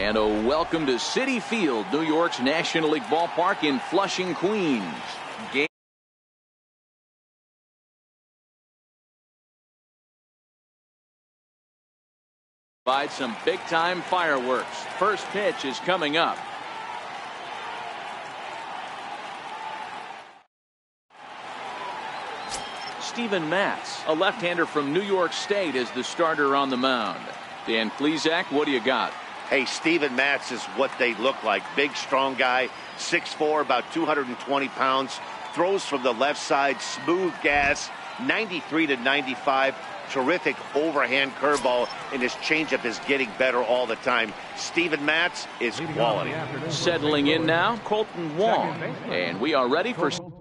And a welcome to Citi Field, New York's National League ballpark in Flushing, Queens. Game provides some big-time fireworks. First pitch is coming up. Steven Matz, a left-hander from New York State, is the starter on the mound. Dan Plesac, what do you got? Hey, Steven Matz is what they look like. Big, strong guy, 6'4", about 220 pounds. Throws from the left side, smooth gas, 93 to 95. Terrific overhand curveball, and his changeup is getting better all the time. Steven Matz is quality. Settling in now, Colton Wong. And we are ready for some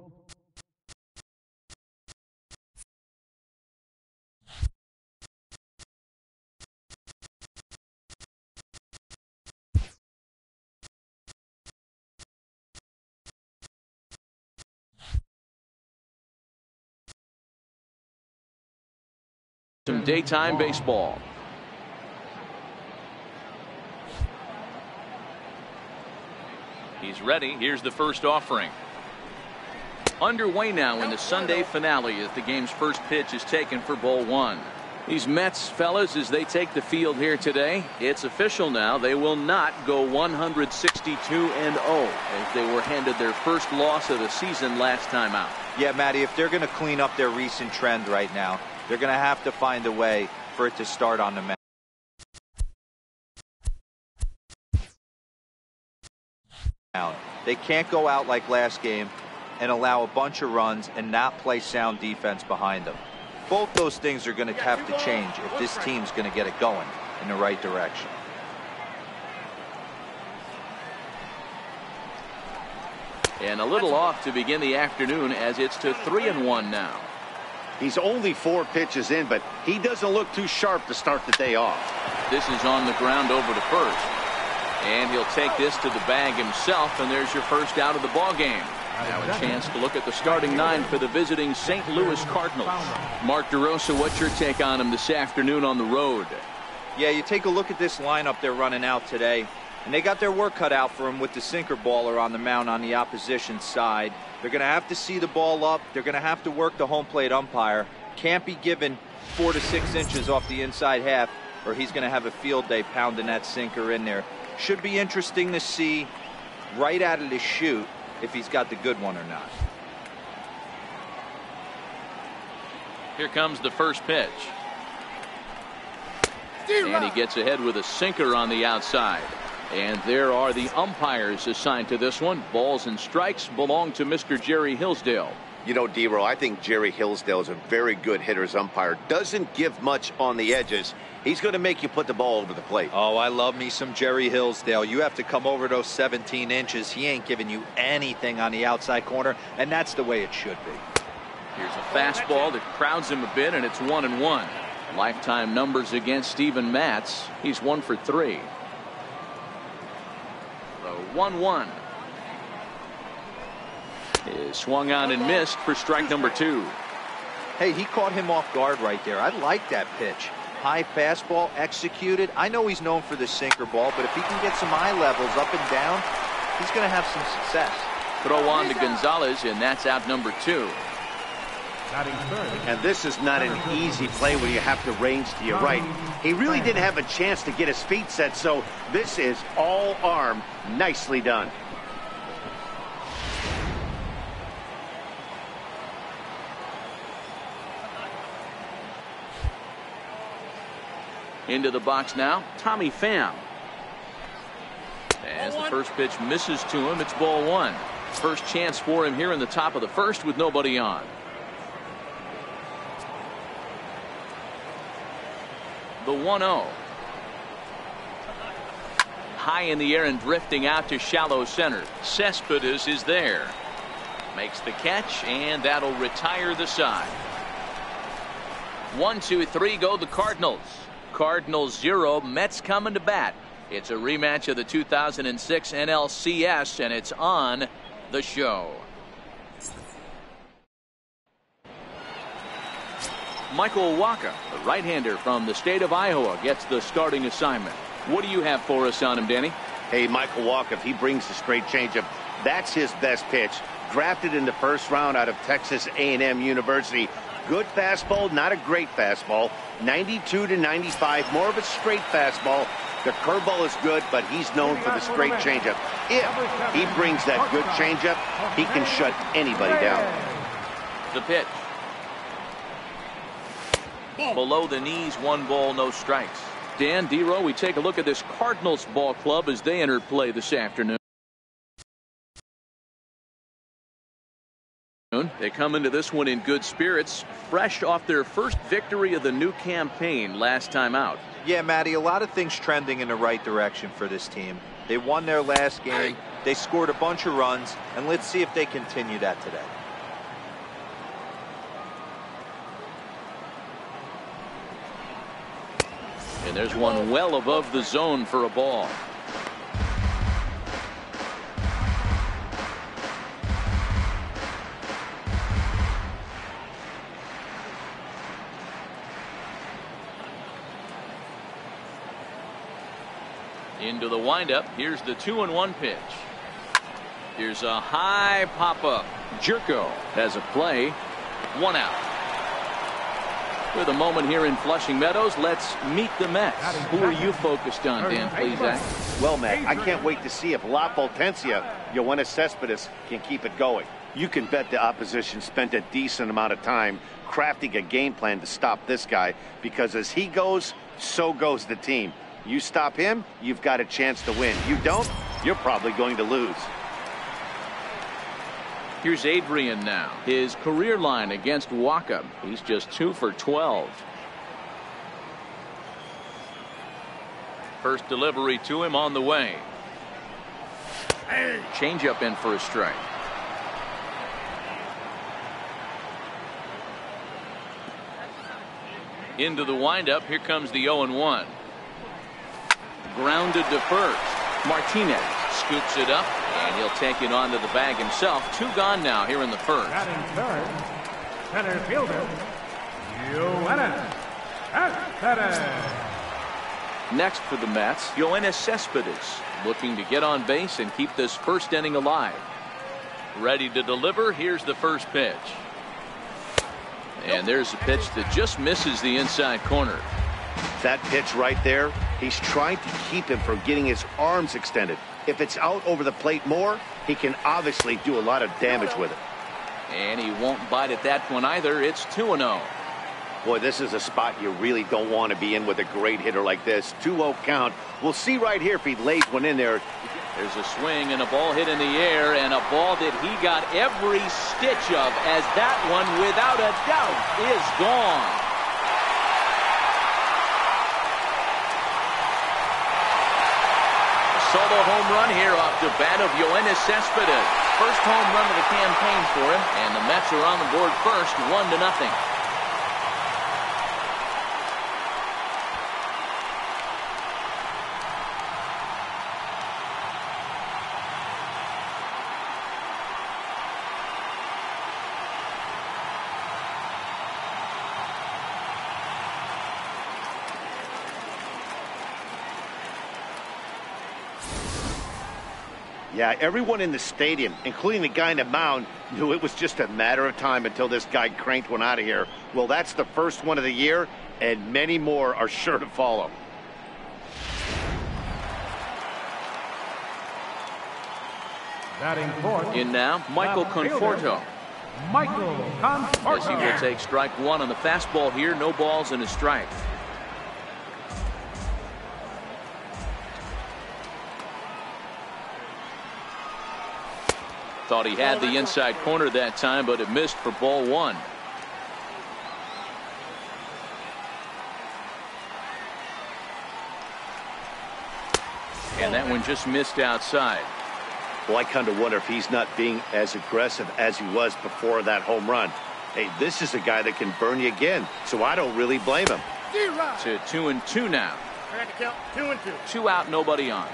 daytime baseball. He's ready. Here's the first offering. Underway now in the Sunday finale as the game's first pitch is taken for ball one. These Mets fellas, as they take the field here today, it's official now. They will not go 162-0 as they were handed their first loss of the season last time out. Yeah, Matty, if they're going to clean up their recent trend right now, they're going to have to find a way for it to start on the mound. They can't go out like last game and allow a bunch of runs and not play sound defense behind them. Both those things are going to have to change if this team's going to get it going in the right direction. And a little off to begin the afternoon as it's to 3-1 now. He's only 4 pitches in, but he doesn't look too sharp to start the day off. This is on the ground over to first. And he'll take this to the bag himself, and there's your first out of the ball game. Now a chance to look at the starting 9 for the visiting St. Louis Cardinals. Mark DeRosa, what's your take on him this afternoon on the road? Yeah, you take a look at this lineup they're running out today, and they got their work cut out for him with the sinker baller on the mound on the opposition side. They're going to have to see the ball up. They're going to have to work the home plate umpire. Can't be given 4 to 6 inches off the inside half, or he's going to have a field day pounding that sinker in there. Should be interesting to see right out of the chute if he's got the good one or not. Here comes the first pitch. And he gets ahead with a sinker on the outside. And there are the umpires assigned to this one. Balls and strikes belong to Mr. Jerry Hillsdale. You know, D-Row, I think Jerry Hillsdale is a very good hitter's umpire. Doesn't give much on the edges. He's going to make you put the ball over the plate. Oh, I love me some Jerry Hillsdale. You have to come over those 17 inches. He ain't giving you anything on the outside corner, and that's the way it should be. Here's a fastball that crowds him a bit, and it's 1-1. Lifetime numbers against Steven Matz. He's 1 for 3. The 1-1 is swung on and missed for strike number 2. Hey, he caught him off guard right there. I like that pitch. High fastball executed. I know he's known for the sinker ball, but if he can get some eye levels up and down, he's going to have some success. Throw on to Gonzalez, and that's out number 2. And this is not an easy play when you have to range to your right. He really didn't have a chance to get his feet set, so this is all arm. Nicely done. Into the box now, Tommy Pham. As the first pitch misses to him, it's ball 1. First chance for him here in the top of the first with nobody on. The 1-0. High in the air and drifting out to shallow center. Cespedes is there. Makes the catch, and that'll retire the side. 1, 2, 3 go the Cardinals. Cardinals 0, Mets coming to bat. It's a rematch of the 2006 NLCS, and it's on the show. Michael Wacha, the right-hander from the state of Iowa, gets the starting assignment. What do you have for us on him, Danny? Hey, Michael Walker, if he brings the straight changeup, that's his best pitch. Drafted in the first round out of Texas A&M University. Good fastball, not a great fastball. 92 to 95, more of a straight fastball. The curveball is good, but he's known for the straight changeup. If he brings that good changeup, he can shut anybody down. The pitch. Below the knees, 1 ball, no strikes. Dan, D-Row, we take a look at this Cardinals ball club as they enter play this afternoon. They come into this one in good spirits, fresh off their first victory of the new campaign last time out. Yeah, Matty, a lot of things trending in the right direction for this team. They won their last game, they scored a bunch of runs, and let's see if they continue that today. And there's one well above the zone for a ball. Into the windup. Here's the 2-1 pitch. Here's a high pop-up. Jerko has a play. 1 out. With a moment here in Flushing Meadows, let's meet the Mets. Who are you focused on, Dan, please, Zach? Well, Matt, I can't wait to see if La Potencia, Yoenis Cespedes, can keep it going. You can bet the opposition spent a decent amount of time crafting a game plan to stop this guy, because as he goes, so goes the team. You stop him, you've got a chance to win. You don't, you're probably going to lose. Here's Adrian now. His career line against Waka. He's just 2 for 12. First delivery to him on the way. Changeup in for a strike. Into the windup. Here comes the 0-1. Grounded to first. Martinez scoops it up, and he'll take it onto the bag himself. 2 gone now here in the first. Batting third, center fielder, Yoenis Cespedes. Next for the Mets, Yoenis Cespedes, looking to get on base and keep this first inning alive. Ready to deliver. Here's the first pitch. And there's a pitch that just misses the inside corner. That pitch right there, he's trying to keep him from getting his arms extended. If it's out over the plate more, he can obviously do a lot of damage with it. And he won't bite at that one either. It's 2-0. Boy, this is a spot you really don't want to be in with a great hitter like this. 2-0 count. We'll see right here if he lays one in there. There's a swing and a ball hit in the air, and a ball that he got every stitch of, as that one, without a doubt, is gone. Solo home run here off the bat of Yoenis Cespedes. First home run of the campaign for him, and the Mets are on the board first, 1-0. Yeah, everyone in the stadium, including the guy in the mound, knew it was just a matter of time until this guy cranked one out of here. Well, that's the first one of the year, and many more are sure to follow. Batting fourth. In now, Michael Conforto. Michael Conforto. As he will take strike 1 on the fastball here. No balls and a strike. Thought he had the inside corner that time, but it missed for ball 1. And that one just missed outside. Well, I kind of wonder if he's not being as aggressive as he was before that home run. Hey, this is a guy that can burn you again, so I don't really blame him. To 2-2 now. I got to count 2-2. 2 out, nobody on.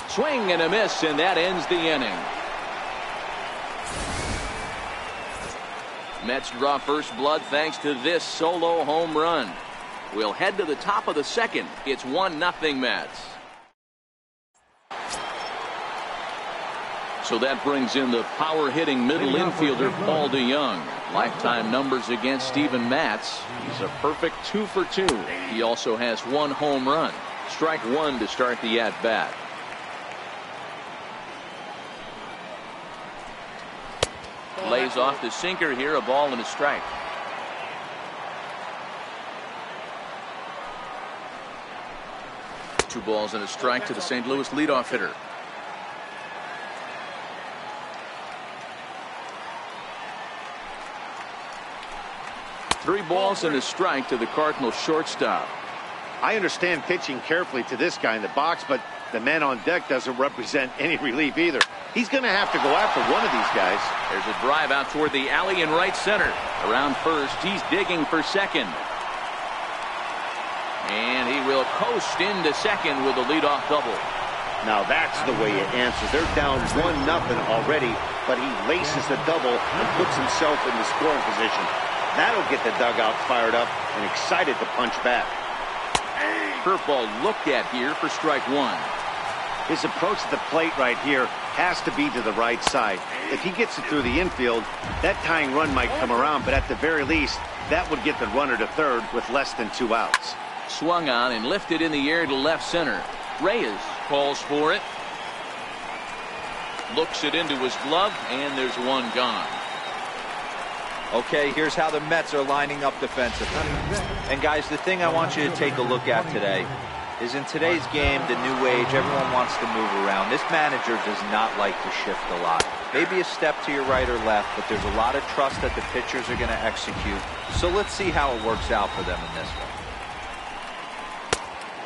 Swing and a miss, and that ends the inning. Mets draw first blood thanks to this solo home run. We'll head to the top of the second. It's 1-0 Mets. So that brings in the power-hitting middle infielder Paul DeYoung. Lifetime numbers against Steven Matz. He's a perfect 2 for 2. He also has 1 home run. Strike 1 to start the at-bat. Lays off the sinker here, a ball and a strike. Two balls and a strike to the St. Louis leadoff hitter. Three balls and a strike to the Cardinals shortstop. I understand pitching carefully to this guy in the box, but the man on deck doesn't represent any relief either. He's going to have to go after one of these guys. There's a drive out toward the alley in right center. Around first, he's digging for second. And he will coast into second with a leadoff double. Now that's the way it answers. They're down 1-0 already, but he laces the double and puts himself in the scoring position. That'll get the dugout fired up and excited to punch back. Curveball looked at here for strike 1. His approach to the plate right here has to be to the right side. If he gets it through the infield, that tying run might come around, but at the very least, that would get the runner to third with less than 2 outs. Swung on and lifted in the air to left center. Reyes calls for it. Looks it into his glove, and there's one gone. Okay, here's how the Mets are lining up defensively. And guys, the thing I want you to take a look at today is in today's game, the new age, everyone wants to move around. This manager does not like to shift a lot. Maybe a step to your right or left, but there's a lot of trust that the pitchers are going to execute. So let's see how it works out for them in this one.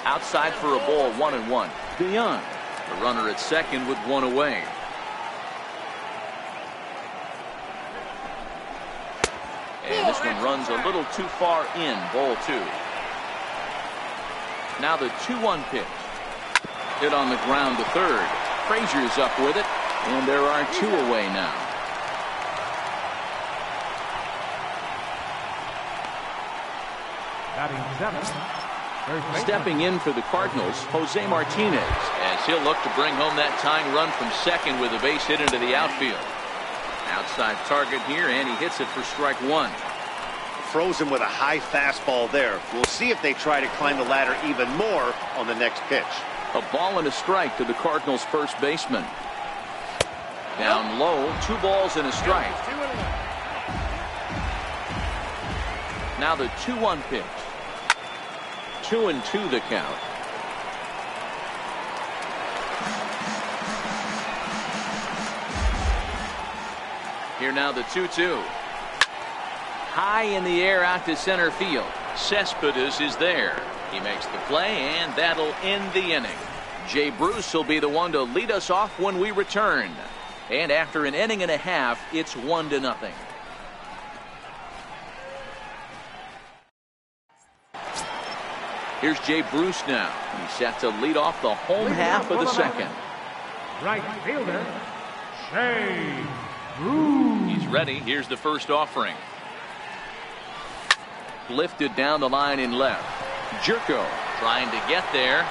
Outside for a ball, 1-1. DeYoung, the runner at second with 1 away. And this one runs a little too far in, ball 2. Now the 2-1 pitch. Hit on the ground to third. Frazier's up with it, and there are 2 away now. Batting 7th. Stepping in for the Cardinals, Jose Martinez, as he'll look to bring home that tying run from second with a base hit into the outfield. Outside target here, and he hits it for strike 1. Frozen with a high fastball there. We'll see if they try to climb the ladder even more on the next pitch. A ball and a strike to the Cardinals first baseman. Down low, 2 balls and a strike. Now the 2-1 pitch. 2-2 the count. Here now the 2-2. High in the air out to center field. Cespedes is there. He makes the play, and that'll end the inning. Jay Bruce will be the one to lead us off when we return. And after an inning and a half, it's 1-0. Here's Jay Bruce now. He's set to lead off the home half of the second. Right fielder, Jay Bruce. He's ready. Here's the first offering. Lifted down the line in left. Jerko trying to get there.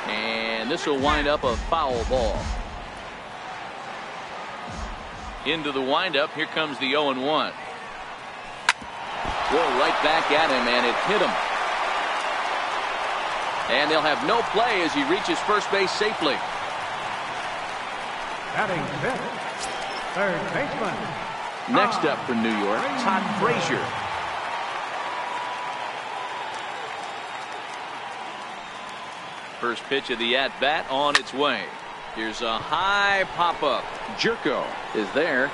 And this will wind up a foul ball. Into the windup. Here comes the 0-1. Whoa, right back at him, and it hit him. And they'll have no play as he reaches first base safely. Batting 5th, third baseman. Next up for New York, Todd Frazier. First pitch of the at-bat on its way. Here's a high pop-up. Jerko is there.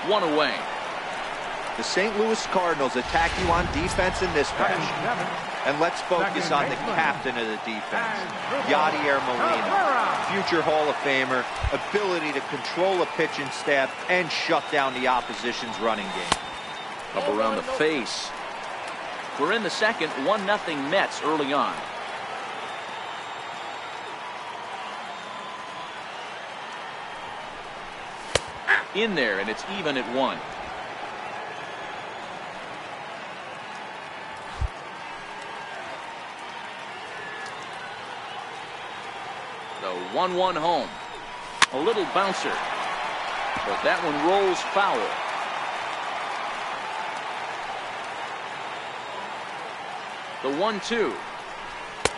1 away. The St. Louis Cardinals attack you on defense in this match. And let's focus on the captain of the defense, Yadier Molina, future Hall of Famer, ability to control a pitching staff and shut down the opposition's running game. Up around the face. We're in the second, 1-0 Mets early on. In there, and it's even at 1. 1-1 home. A little bouncer, but that one rolls foul. The 1-2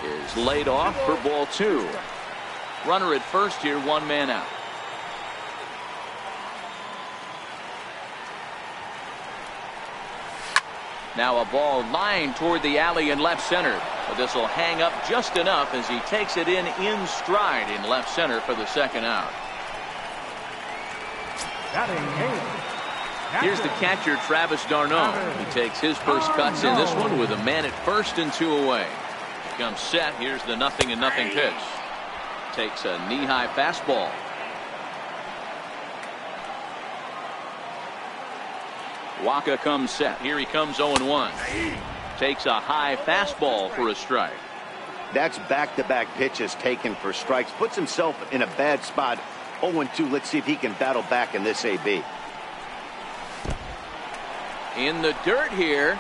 is laid off for ball 2. Runner at first here, 1 man out. Now a ball lined toward the alley in left center, but this will hang up just enough as he takes it in stride in left center for the second out. Here's the catcher, Travis d'Arnaud. He takes his first cuts in this one with a man at first and 2 away. Comes set. Here's the 0-0 pitch. Takes a knee-high fastball. Waka comes set. Here he comes 0-1. Takes a high fastball for a strike. That's back-to-back pitches taken for strikes. Puts himself in a bad spot. 0-2. Let's see if he can battle back in this AB. In the dirt here.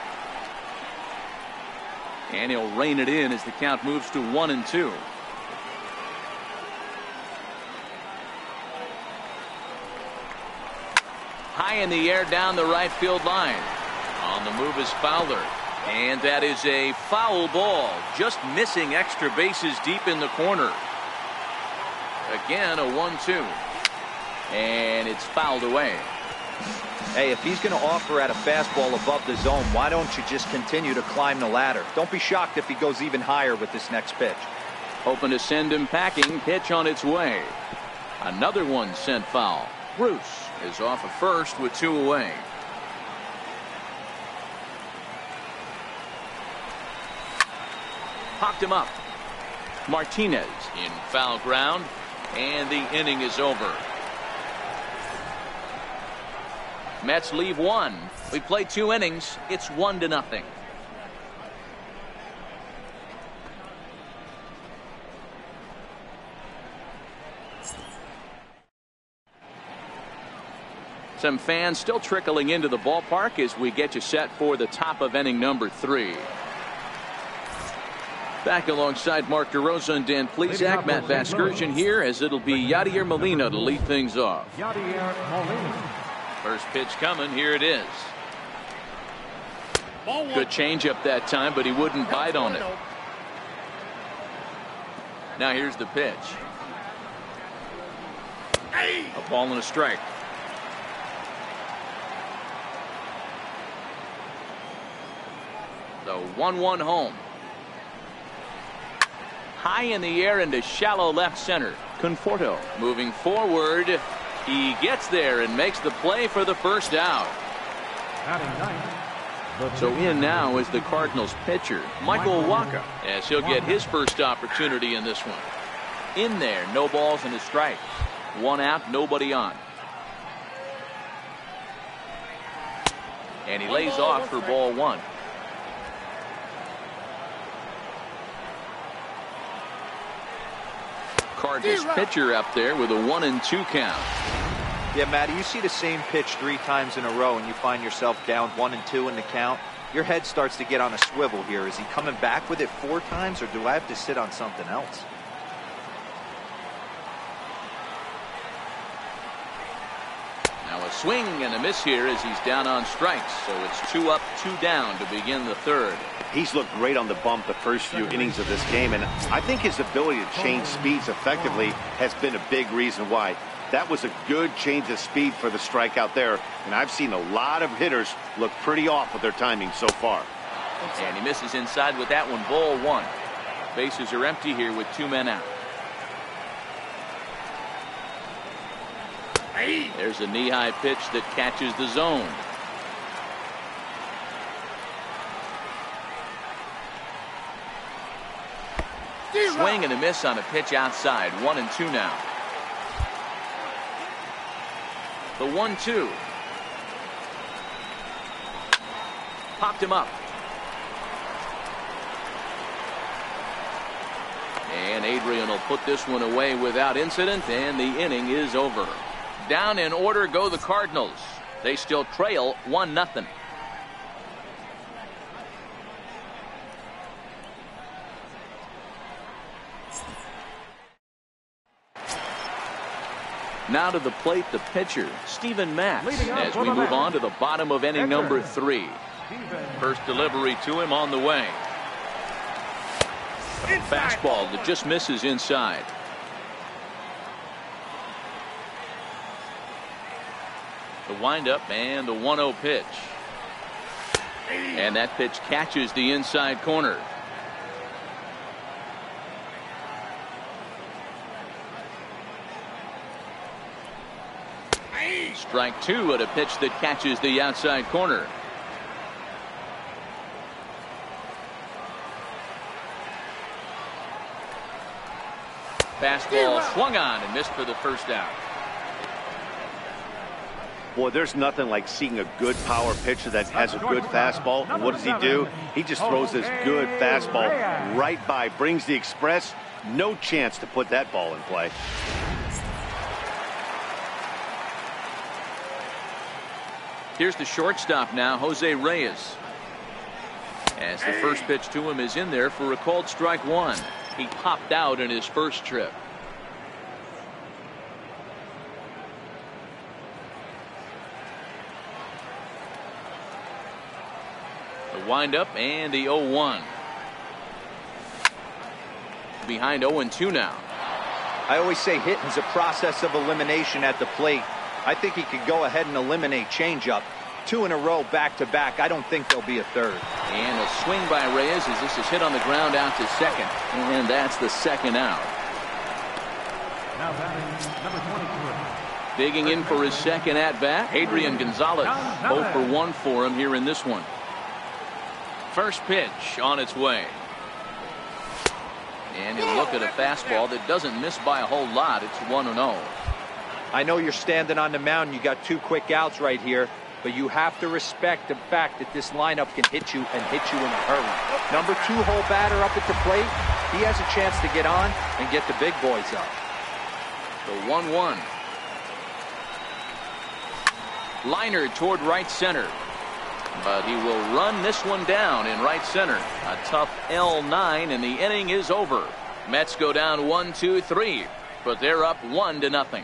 And he'll rein it in as the count moves to 1-2. High in the air down the right field line. On the move is Fowler. And that is a foul ball. Just missing extra bases deep in the corner. Again, a 1-2. And it's fouled away. Hey, if he's going to offer at a fastball above the zone, why don't you just continue to climb the ladder? Don't be shocked if he goes even higher with this next pitch. Hoping to send him packing. Pitch on its way. Another one sent foul. Bruce is off at first with 2 away. Popped him up. Martinez in foul ground, and the inning is over. Mets leave 1. We played 2 innings. It's 1-0. Some fans still trickling into the ballpark as we get you set for the top of inning number 3. Back alongside Mark DeRosa and Dan Plesac, Matt Vasgersian here, as it'll be Yadier Molina to lead things off. First pitch coming. Here it is. Good changeup that time, but he wouldn't bite on it. Now here's the pitch. A ball and a strike. The 1-1 home. High in the air into shallow left center. Conforto moving forward. He gets there and makes the play for the first out. So in now is the Cardinals pitcher, Michael Waka, as he'll get his first opportunity in this one. In there, no balls and a strike. 1 out, nobody on. And he lays off for ball 1. Cardinals pitcher up there with a 1-2 count. Yeah, Matty, you see the same pitch 3 times in a row and you find yourself down 1-2 in the count. Your head starts to get on a swivel here. Is he coming back with it 4 times, or do I have to sit on something else? Now a swing and a miss here as he's down on strikes. So it's 2 up, 2 down to begin the 3rd. He's looked great on the bump the first few innings of this game, and I think his ability to change speeds effectively has been a big reason why. That was a good change of speed for the strikeout there, and I've seen a lot of hitters look pretty off with their timing so far. And he misses inside with that one. Ball 1. Bases are empty here with 2 men out. There's a knee-high pitch that catches the zone. Swing and a miss on a pitch outside. 1-2 now. The 1-2. Popped him up. And Adrian will put this one away without incident, and the inning is over. Down in order go the Cardinals. They still trail 1-0. Now to the plate, the pitcher, Steven Matz, Leading off as for we the move Mets, on to the bottom of inning pitcher, number 3. Steven. First delivery to him on the way. A fastball that just misses inside. The windup and the 1-0 pitch. And that pitch catches the inside corner. Strike 2 at a pitch that catches the outside corner. Fastball swung on and missed for the first out. Boy, there's nothing like seeing a good power pitcher that has a good fastball. And what does he do? He just throws this good fastball right by, brings the express. No chance to put that ball in play. Here's the shortstop now, Jose Reyes. As the first pitch to him is in there for a called strike 1. He popped out in his first trip. The windup and the 0-1. Behind 0-2 now. I always say hitting's a process of elimination at the plate. I think he could go ahead and eliminate changeup. 2 in a row back to back. I don't think there'll be a third. And a swing by Reyes as this is hit on the ground out to second. And that's the second out. Now batting number 23. Digging in for his second at bat, Adrian Gonzalez. 0 for 1 for him here in this one. First pitch on its way. And he'll look at a fastball that doesn't miss by a whole lot. It's 1-0. I know you're standing on the mound. You got 2 quick outs right here, but you have to respect the fact that this lineup can hit you and hit you in a hurry. Number 2 hole batter up at the plate. He has a chance to get on and get the big boys up. The 1-1. Liner toward right center. But he will run this one down in right center. A tough L9 and the inning is over. Mets go down 1-2-3, but they're up 1-0.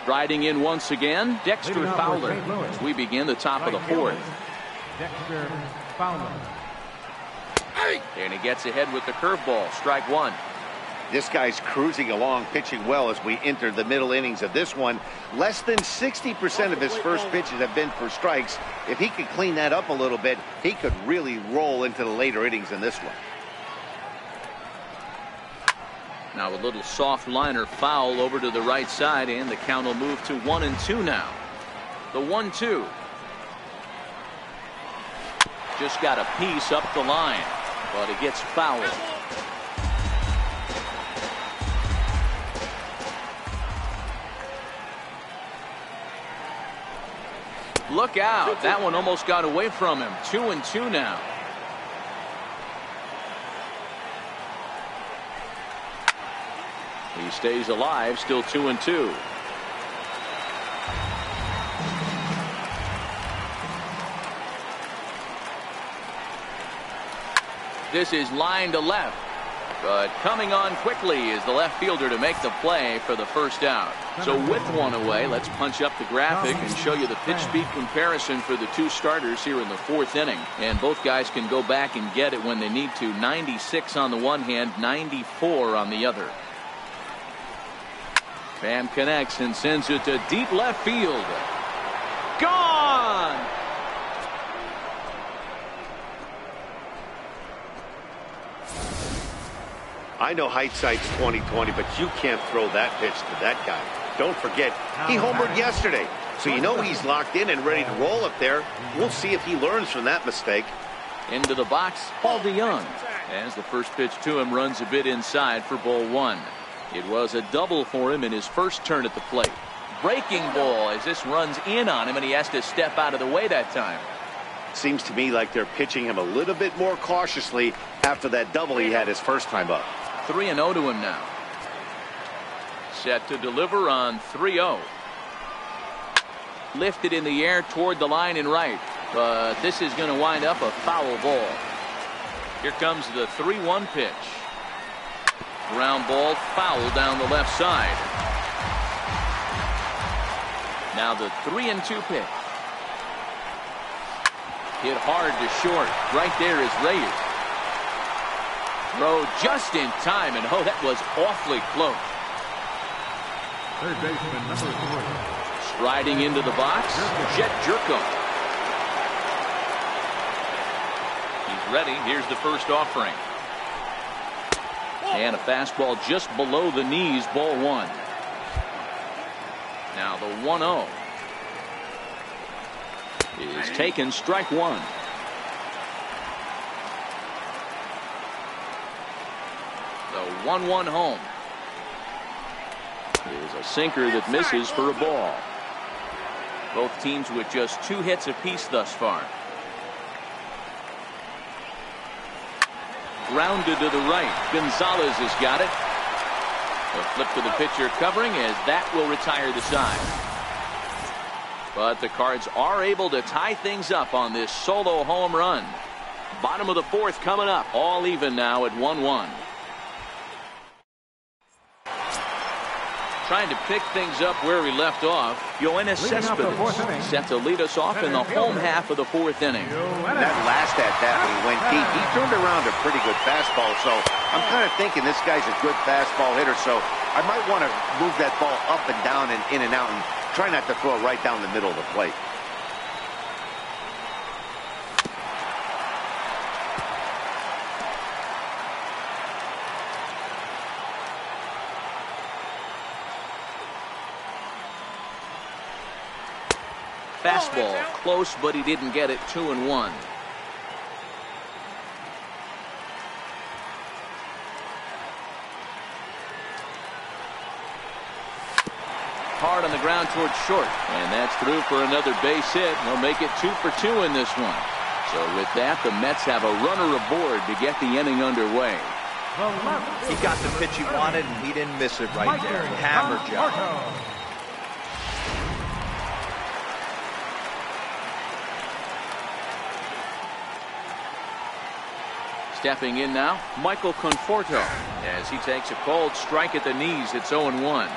Striding in once again, Dexter Fowler as we begin the top of the 4th. Dexter Fowler. And he gets ahead with the curveball. Strike 1. This guy's cruising along, pitching well as we enter the middle innings of this one. Less than 60% of his first pitches have been for strikes. If he could clean that up a little bit, he could really roll into the later innings in this one. Now a little soft liner foul over to the right side, and the count will move to 1-2 now. The 1-2. Just got a piece up the line, but it gets fouled. Look out. That one almost got away from him. 2-2 now. He stays alive, still 2-2. This is line to left, but coming on quickly is the left fielder to make the play for the first out. So with one away, let's punch up the graphic and show you the pitch speed comparison for the 2 starters here in the 4th inning. And both guys can go back and get it when they need to. 96 on the one hand, 94 on the other. Bam connects and sends it to deep left field. Gone! I know hindsight's 20/20, but you can't throw that pitch to that guy. Don't forget, he homered yesterday, so you know he's locked in and ready to roll up there. We'll see if he learns from that mistake. Into the box, Paul DeYoung, as the first pitch to him runs a bit inside for ball 1. It was a double for him in his first turn at the plate. Breaking ball as this runs in on him, and he has to step out of the way that time. Seems to me like they're pitching him a little bit more cautiously after that double he had his first time up. 3-0 to him now. Set to deliver on 3-0. Lifted in the air toward the line and right, but this is going to wind up a foul ball. Here comes the 3-1 pitch. Ground ball, foul down the left side. Now the 3-2 pitch. Hit hard to short. Right there is Reyes. Throw just in time, and oh, that was awfully close. Third baseman, number 3. Striding into the box, Jet Jerko. He's ready. Here's the first offering. And a fastball just below the knees, ball 1. Now the 1-0 is taken, strike 1. The 1-1 home is a sinker that misses for a ball. Both teams with just 2 hits apiece thus far. Grounded to the right. Gonzalez has got it. A flip to the pitcher covering as that will retire the side. But the Cards are able to tie things up on this solo home run. Bottom of the 4th coming up. All even now at 1-1. Trying to pick things up where we left off. Yoenis Cespedes set to lead us off in the home half of the 4th inning. That last at that when he went deep, he turned around a pretty good fastball. So I'm kind of thinking this guy's a good fastball hitter. So I might want to move that ball up and down and in and out and try not to throw it right down the middle of the plate. Fastball close, but he didn't get it. 2-1. Hard on the ground towards short, and that's through for another base hit. They'll make it 2 for 2 in this one. So with that, the Mets have a runner aboard to get the inning underway. He got the pitch he wanted, and he didn't miss it right there. Hammer job. Stepping in now, Michael Conforto, as he takes a cold strike at the knees. It's 0-1.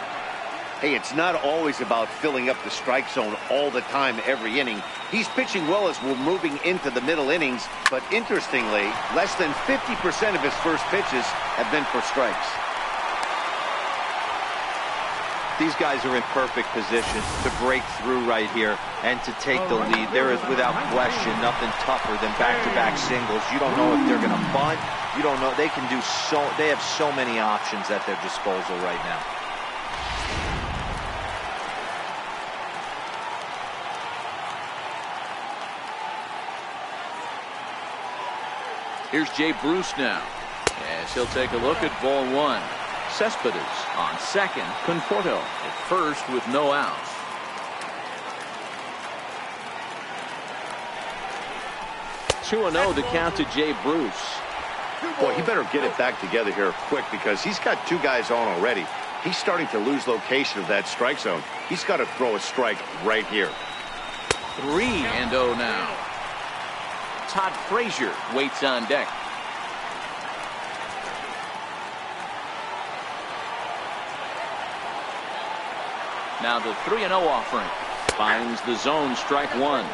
Hey, it's not always about filling up the strike zone all the time, every inning. He's pitching well as we're moving into the middle innings, but interestingly, less than 50% of his first pitches have been for strikes. These guys are in perfect position to break through right here and to take the lead. There is, without question, nothing tougher than back-to-back singles. You don't know if they're going to bunt. You don't know. They can do so. They have so many options at their disposal right now. Here's Jay Bruce now, as he'll take a look at ball 1. Cespedes on second, Conforto at first with no outs. Two 2-0 the count to Jay Bruce. Boy, he better get it back together here quick because he's got 2 guys on already. He's starting to lose location of that strike zone. He's got to throw a strike right here. 3-0 now. Todd Frazier waits on deck. Now the 3-0 offering finds the zone, strike 1.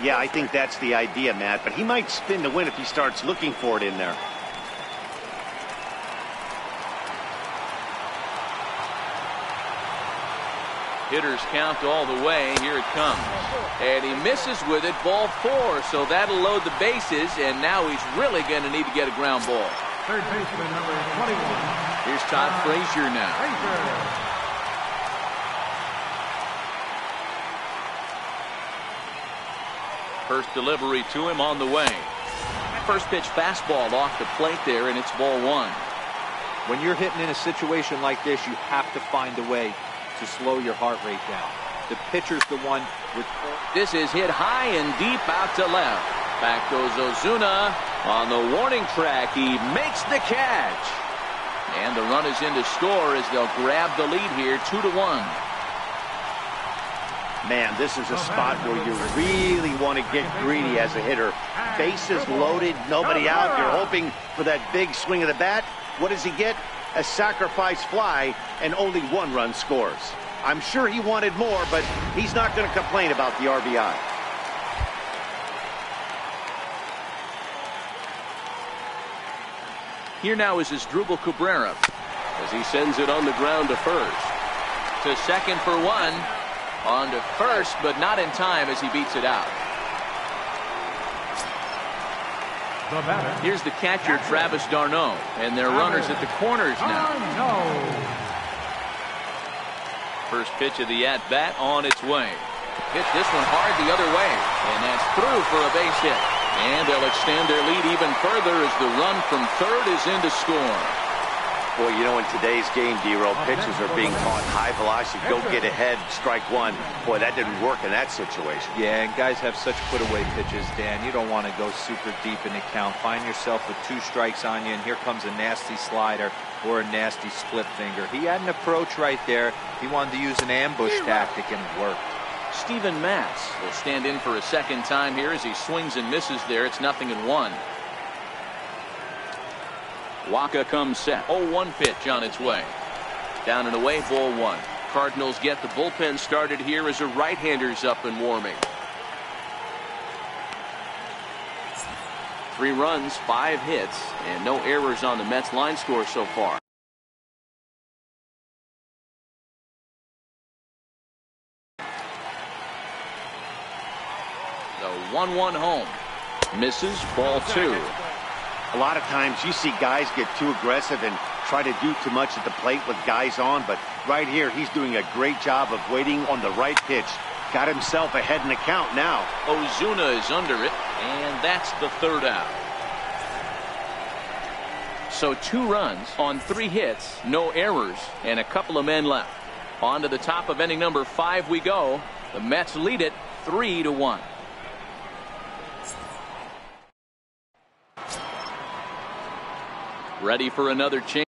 Yeah, I think that's the idea, Matt, but he might spin to win if he starts looking for it in there. Hitters count all the way. Here it comes. And he misses with it, ball 4. So that'll load the bases, and now he's really going to need to get a ground ball. Third baseman, number 21. Here's Todd Frazier now. First delivery to him on the way. First pitch fastball off the plate there, and it's ball 1. When you're hitting in a situation like this, you have to find a way to slow your heart rate down. The pitcher's the one with... This is hit high and deep out to left. Back goes Ozuna on the warning track. He makes the catch. And the run is in to score as they'll grab the lead here, 2-1. Man, this is a spot where you really want to get greedy as a hitter. Bases loaded, nobody out. You're hoping for that big swing of the bat. What does he get? A sacrifice fly, and only 1 run scores. I'm sure he wanted more, but he's not going to complain about the RBI. Here now is Asdrubal Cabrera as he sends it on the ground to first. To second for 1. On to first, but not in time as he beats it out. Here's the catcher, Travis d'Arnaud, and their runners at the corners now. First pitch of the at-bat on its way. Hit this one hard the other way, and that's through for a base hit. And they'll extend their lead even further as the run from third is in to score. Boy, you know, in today's game, D-Roll, pitchers are being taught high velocity, go get ahead, strike 1. Boy, that didn't work in that situation. Yeah, and guys have such put-away pitches, Dan. You don't want to go super deep in the count. Find yourself with 2 strikes on you, and here comes a nasty slider or a nasty split finger. He had an approach right there. He wanted to use an ambush tactic, and it worked. Steven Matz will stand in for a second time here as he swings and misses there. It's 0-1. Waka comes set. 0-1 pitch on its way. Down and away, ball 1. Cardinals get the bullpen started here as a right-hander's up and warming. 3 runs, 5 hits, and no errors on the Mets line score so far. The 1-1 home. Misses, ball 2. A lot of times you see guys get too aggressive and try to do too much at the plate with guys on, but right here he's doing a great job of waiting on the right pitch. Got himself ahead in the count now. Ozuna is under it, and that's the 3rd out. So 2 runs on 3 hits, no errors, and a couple of men left. On to the top of inning number 5 we go. The Mets lead it 3-1. Ready for another change.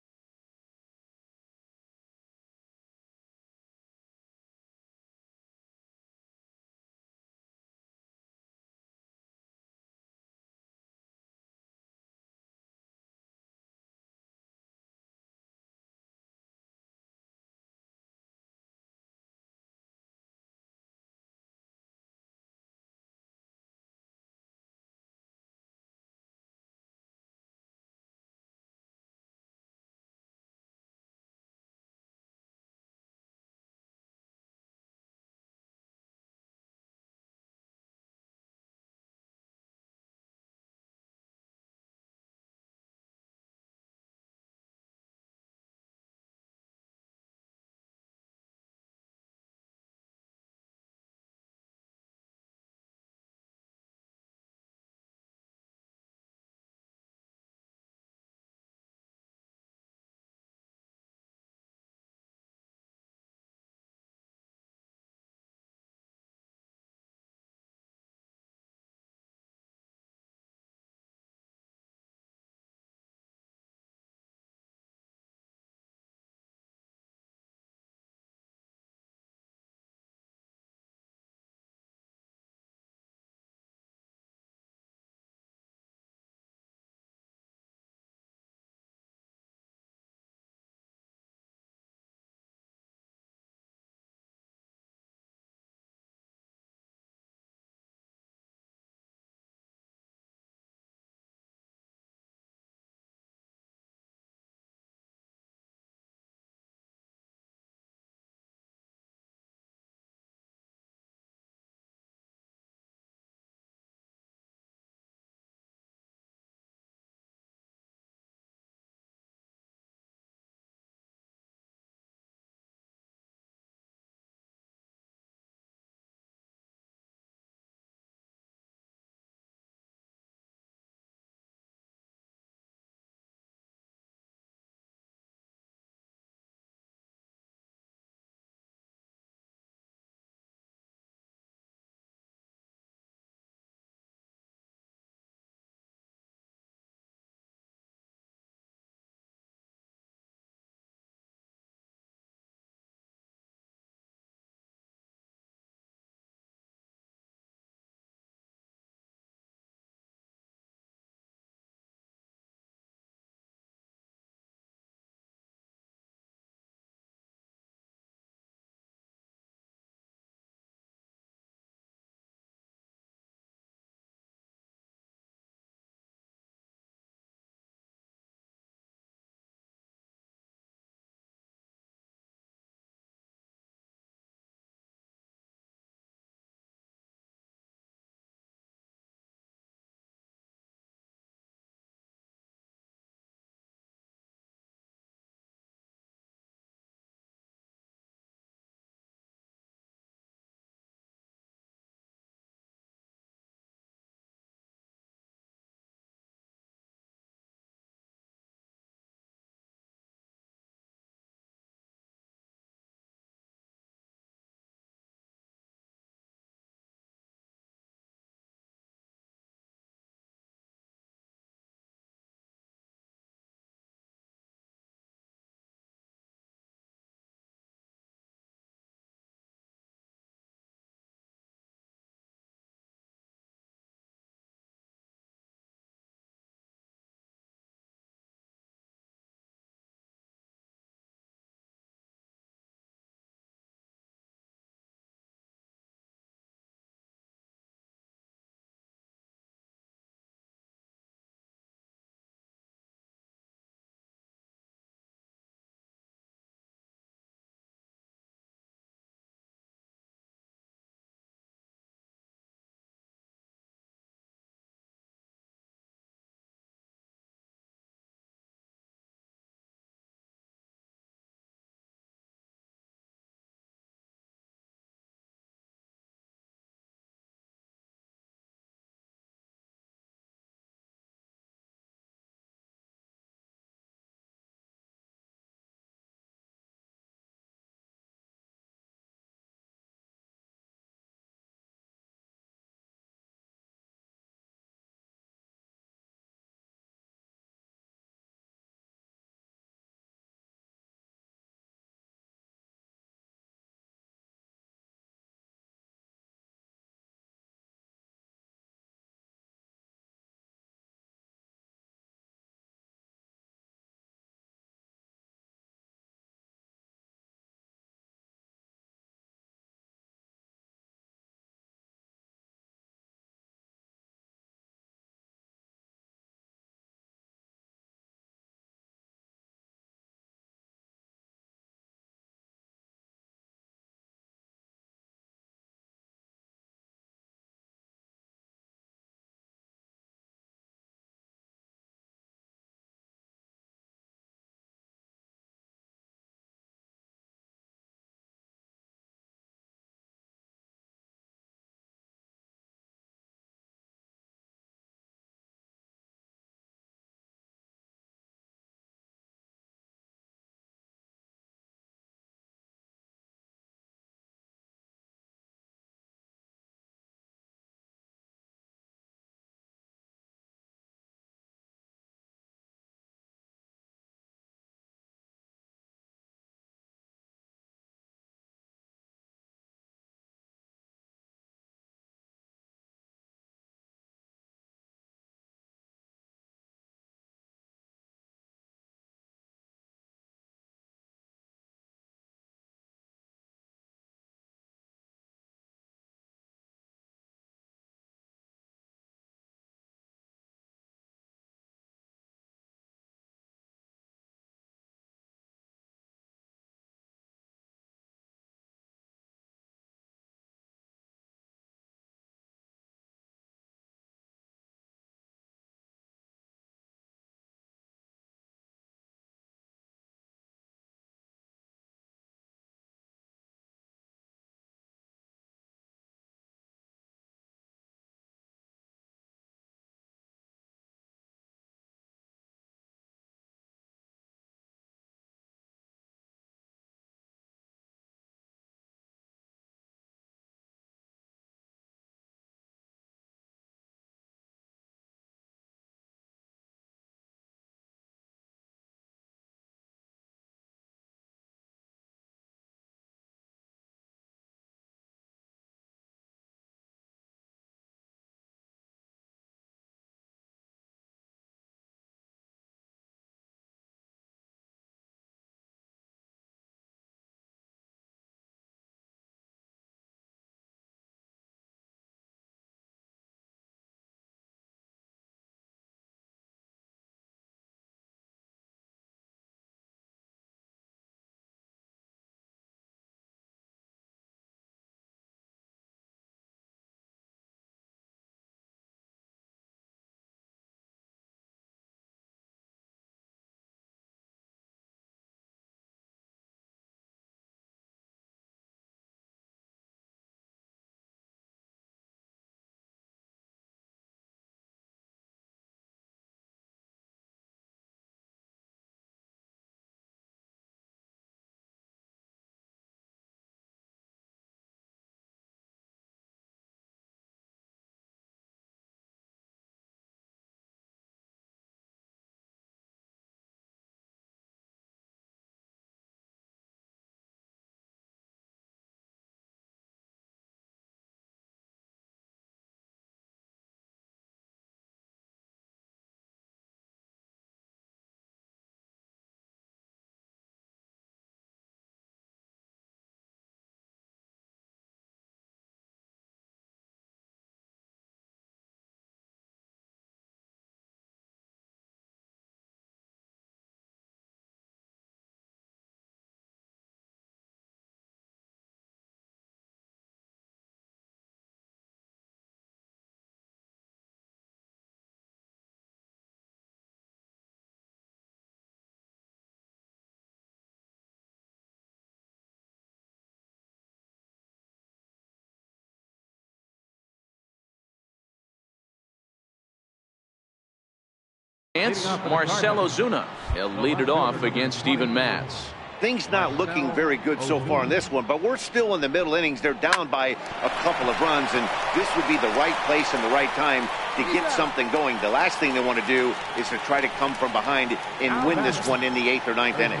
Marcell Ozuna. He'll lead it off against Steven Matz. Things not looking very good so far in this one, but we're still in the middle innings. They're down by a couple of runs, and this would be the right place and the right time to get something going. The last thing they want to do is to try to come from behind and win this one in the 8th or 9th inning.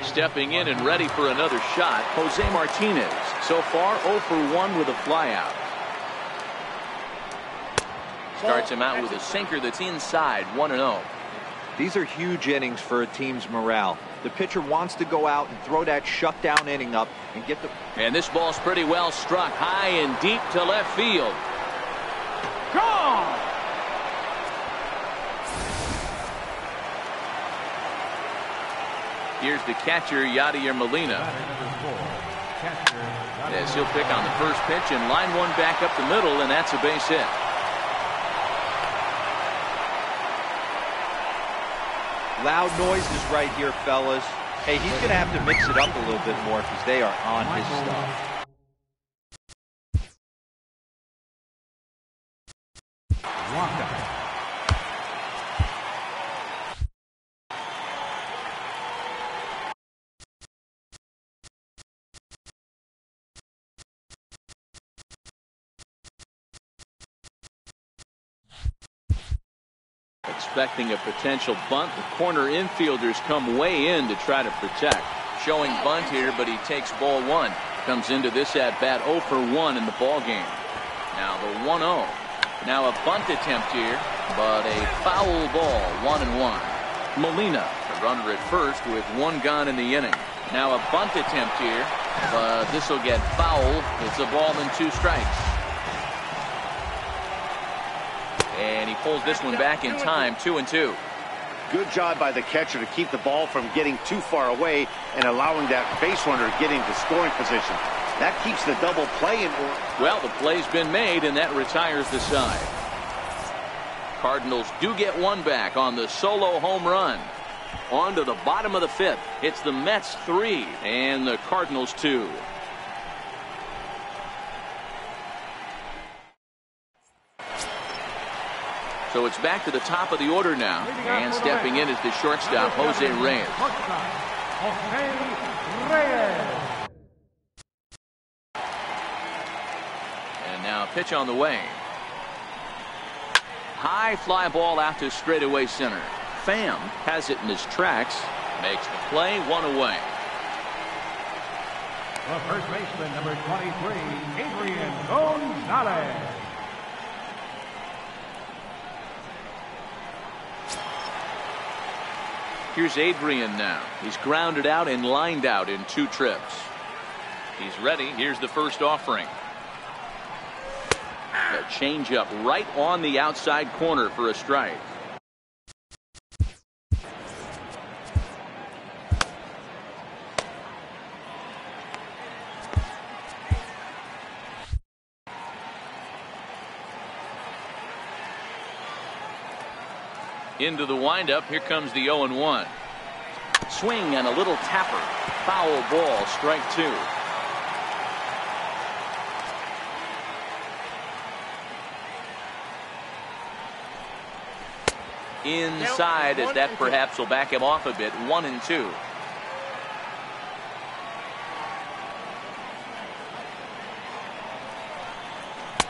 Stepping in and ready for another shot, Jose Martinez. So far 0 for 1 with a flyout. Starts him out with a sinker that's inside, 1-0. These are huge innings for a team's morale. The pitcher wants to go out and throw that shutdown inning up and get the... And this ball's pretty well struck high and deep to left field. Gone! Here's the catcher, Yadier Molina. As he'll pick on the first pitch and line one back up the middle, and that's a base hit. Loud noises right here, fellas. Hey, he's going to have to mix it up a little bit more because they are on his stuff. Expecting a potential bunt, the corner infielders come way in to try to protect. Showing bunt here, but he takes ball one. Comes into this at bat 0 for 1 in the ball game. Now the 1-0. Now a bunt attempt here, but a foul ball, 1-1. Molina, the runner at first with one gone in the inning. Now a bunt attempt here, but this will get foul. It's a ball and 2 strikes. And he pulls this one back in time, 2-2. Good job by the catcher to keep the ball from getting too far away and allowing that base runner to get into scoring position. That keeps the double play in order. Well, the play's been made, and that retires the side. Cardinals do get one back on the solo home run. On to the bottom of the 5th. It's the Mets 3 and the Cardinals 2. So it's back to the top of the order now. And stepping in is the shortstop, Jose Reyes. And now a pitch on the way. High fly ball out to straightaway center. Pham has it in his tracks. Makes the play, 1 away. The first baseman, number 23, Adrian Gonzalez. Here's Adrian now. He's grounded out and lined out in 2 trips. He's ready. Here's the first offering. A changeup right on the outside corner for a strike. Into the windup. Here comes the 0-1. Swing and a little tapper. Foul ball, strike 2. Inside, as that perhaps will back him off a bit. 1-2.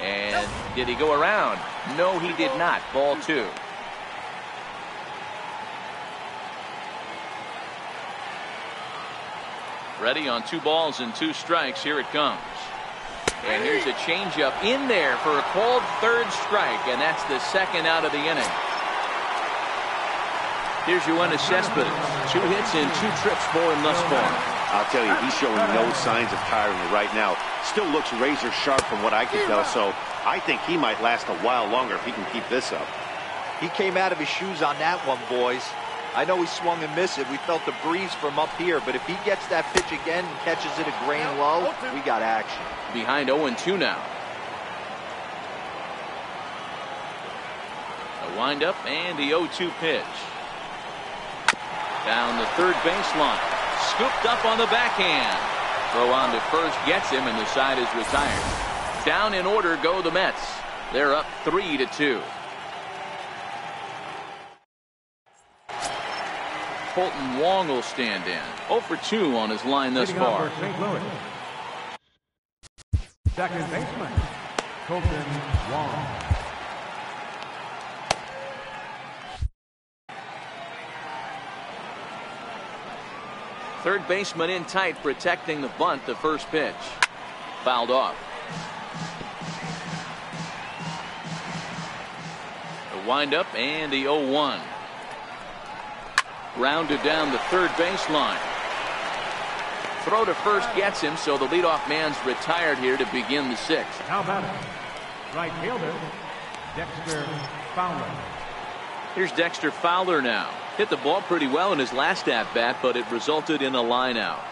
And did he go around? No, he did not. Ball 2. Ready on 2 balls and 2 strikes. Here it comes. And here's a changeup in there for a called 3rd strike, and that's the 2nd out of the inning. Here's Yoenis Cespedes. 2 hits and 2 trips for him thus far. I'll tell you, he's showing no signs of tiring right now. Still looks razor sharp from what I can tell, so I think he might last a while longer if he can keep this up. He came out of his shoes on that one, boys. I know he swung and missed it. We felt the breeze from up here, but if he gets that pitch again and catches it a grain low, we got action. Behind 0-2 now. A windup and the 0-2 pitch. Down the 3rd baseline. Scooped up on the backhand. Throw on to first gets him, and the side is retired. Down in order go the Mets. They're up 3-2. Colton Wong will stand in. 0 for 2 on his line thus Hitting up far. for St. Louis. Second baseman, Colton Wong. Third baseman in tight, protecting the bunt. The first pitch fouled off. The windup and the 0-1. Rounded down the third baseline. Throw to first gets him, so the leadoff man's retired here to begin the sixth. Now batting, right fielder, Dexter Fowler. Here's Dexter Fowler now. Hit the ball pretty well in his last at-bat, but it resulted in a line out.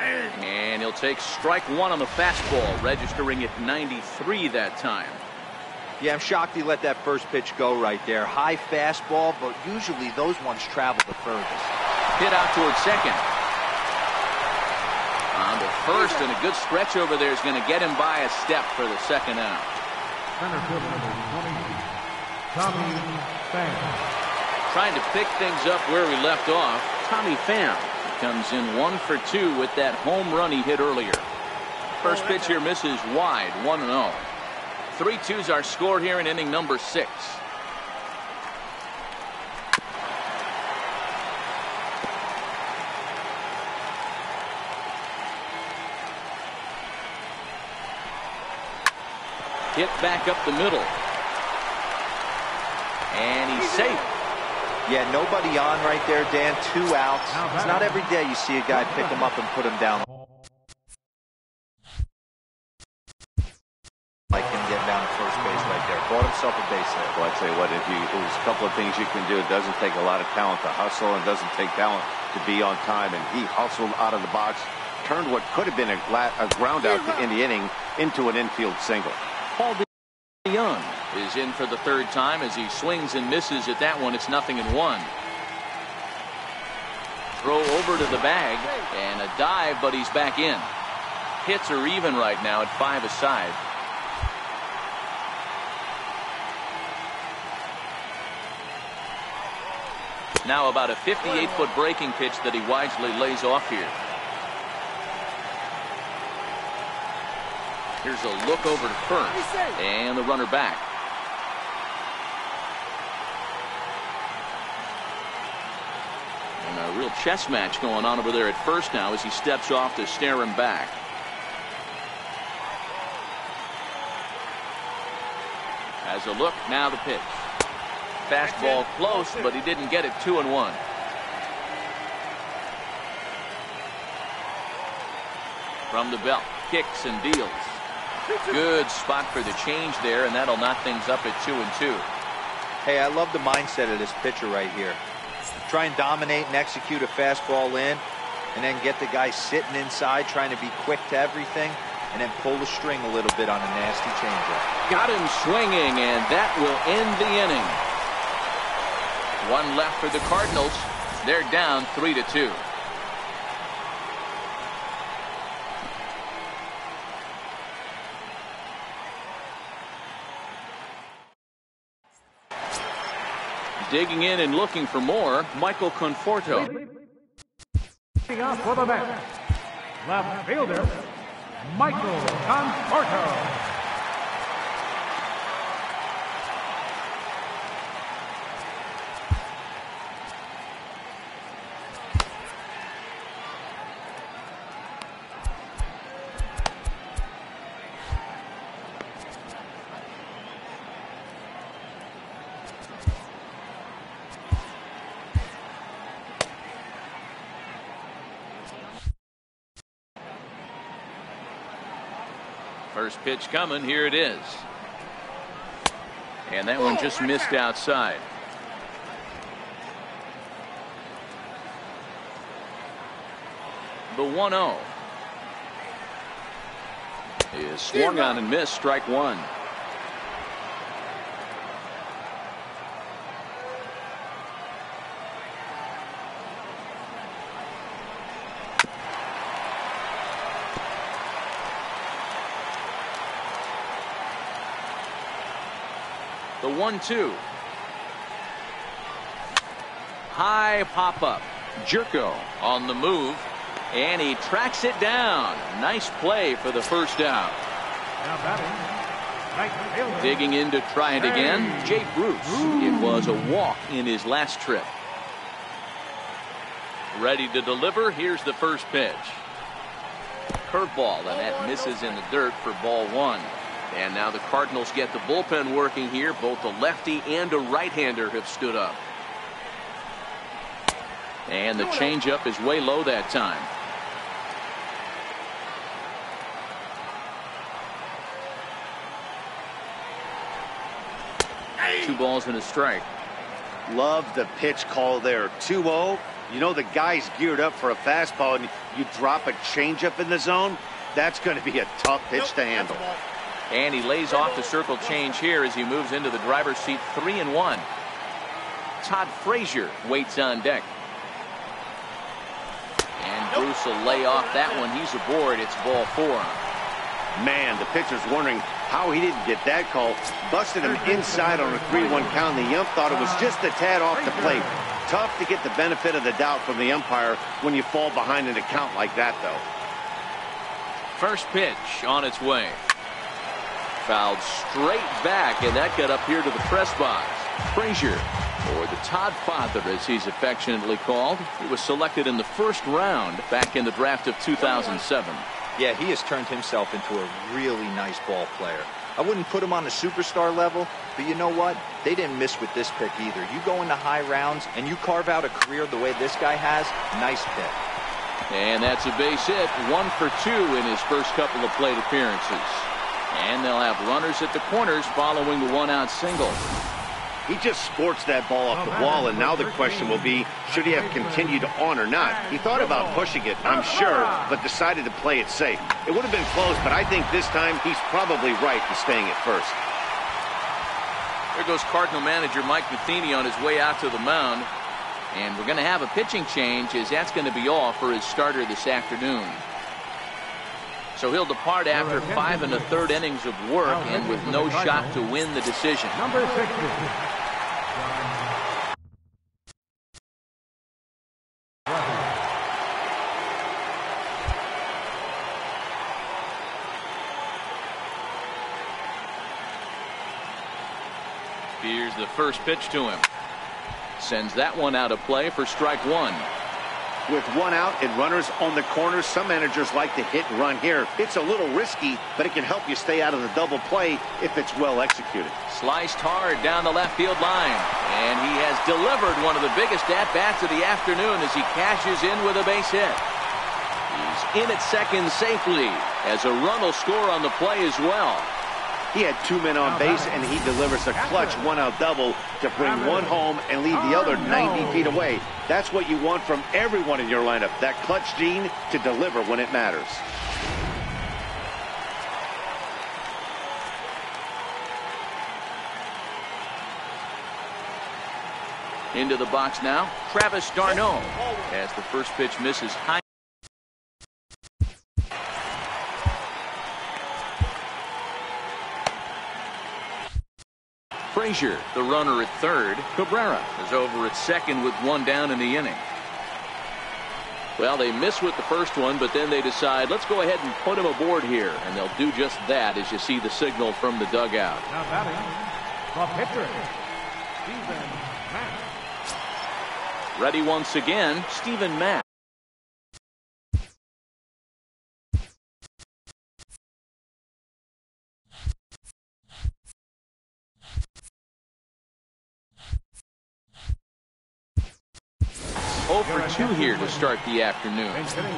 And he'll take strike one on the fastball, registering at 93 that time. Yeah, I'm shocked he let that first pitch go right there. High fastball, but usually those ones travel the furthest. Hit out towards second. On to first, and a good stretch over there is going to get him by a step for the second out. Center field number 20, Tommy Pham. Trying to pick things up where we left off, Tommy Pham comes in 1 for 2 with that home run he hit earlier. First pitch here misses wide, 1-0. 3-2's our score here in inning number 6. Hit back up the middle. And he's safe. Yeah, nobody on right there, Dan. 2 outs. It's not every day you see a guy pick him up and put him down. Like him getting down to first base right there. Bought himself a base hit. Well, I tell you what, there's a couple of things you can do. It doesn't take a lot of talent to hustle, and doesn't take talent to be on time. And he hustled out of the box, turned what could have been a ground out in the inning into an infield single. Paul DeYoung is in for the third time as he swings and misses at that one. It's 0-1. Throw over to the bag and a dive, but he's back in. Hits are even right now at 5 aside. Now about a 58-foot breaking pitch that he wisely lays off here. Here's a look over to first, and the runner back. And a real chess match going on over there at first now as he steps off to stare him back. As a look, now the pitch. Fastball close, but he didn't get it. 2-1. From the belt, kicks and deals. Good spot for the change there, and that'll knock things up at 2-2. Hey, I love the mindset of this pitcher right here. Try and dominate and execute a fastball in, and then get the guy sitting inside trying to be quick to everything, and then pull the string a little bit on a nasty changeup. Got him swinging, and that will end the inning. One left for the Cardinals. They're down 3-2. Digging in and looking for more, Michael Conforto. Leading off for the Mets, left fielder, Michael Conforto. First pitch coming. Here it is. And that one just missed outside. The 1-0 is swung on and missed. Strike one. The 1-2. High pop-up. Jerko on the move. And he tracks it down. Nice play for the first down. Now batting, right fielder. Digging in to try it again, Jay Bruce. It was a walk in his last trip. Ready to deliver. Here's the first pitch. Curveball, and that misses in the dirt for ball one. And now the Cardinals get the bullpen working here. Both a lefty and a right-hander have stood up. And the changeup is way low that time. Two balls and a strike. Love the pitch call there. 2-0. You know the guy's geared up for a fastball, and you drop a changeup in the zone. That's going to be a tough pitch to handle. And he lays off the circle change here as he moves into the driver's seat. 3-1. Todd Frazier waits on deck. And Bruce will lay off that one. He's aboard. It's ball four. Man, the pitcher's wondering how he didn't get that call. Busted him inside on a 3-1 count. The ump thought it was just a tad off the plate. Tough to get the benefit of the doubt from the umpire when you fall behind in a count like that, though. First pitch on its way. Fouled straight back, and that got up here to the press box. Frazier, or the Todd Father as he's affectionately called. He was selected in the first round back in the draft of 2007. Yeah, he has turned himself into a really nice ball player. I wouldn't put him on the superstar level, but you know what? They didn't miss with this pick either. You go into high rounds and you carve out a career the way this guy has. Nice pick. And that's a base hit. 1 for 2 in his first couple of plate appearances. And they'll have runners at the corners following the one-out single. He just sports that ball off the wall, and now the question will be, should he have continued on or not? He thought about pushing it, I'm sure, but decided to play it safe. It would have been close, but I think this time he's probably right in staying at first. There goes Cardinal manager Mike Matheny on his way out to the mound. And we're going to have a pitching change, as that's going to be all for his starter this afternoon. So he'll depart after 5 1/3 innings of work and with no shot to win the decision. Number 60. Here's the first pitch to him. Sends that one out of play for strike one. With one out and runners on the corners, some managers like to hit and run here. It's a little risky, but it can help you stay out of the double play if it's well executed. Sliced hard down the left field line. And he has delivered one of the biggest at-bats of the afternoon as he cashes in with a base hit. He's in at second safely as a run will score on the play as well. He had 2 men on base, and he delivers a clutch one-out double to bring one home and leave the other 90 feet away. That's what you want from everyone in your lineup, that clutch gene to deliver when it matters. Into the box now, Travis d'Arnaud, as the first pitch misses high. Frazier, the runner at third. Cabrera is over at second with one down in the inning. Well, they miss with the first one, but then they decide, let's go ahead and put him aboard here. And they'll do just that as you see the signal from the dugout. Now batting, the pitcher, Steven Matt. Ready once again, Steven Matt. For 2 here to start the afternoon.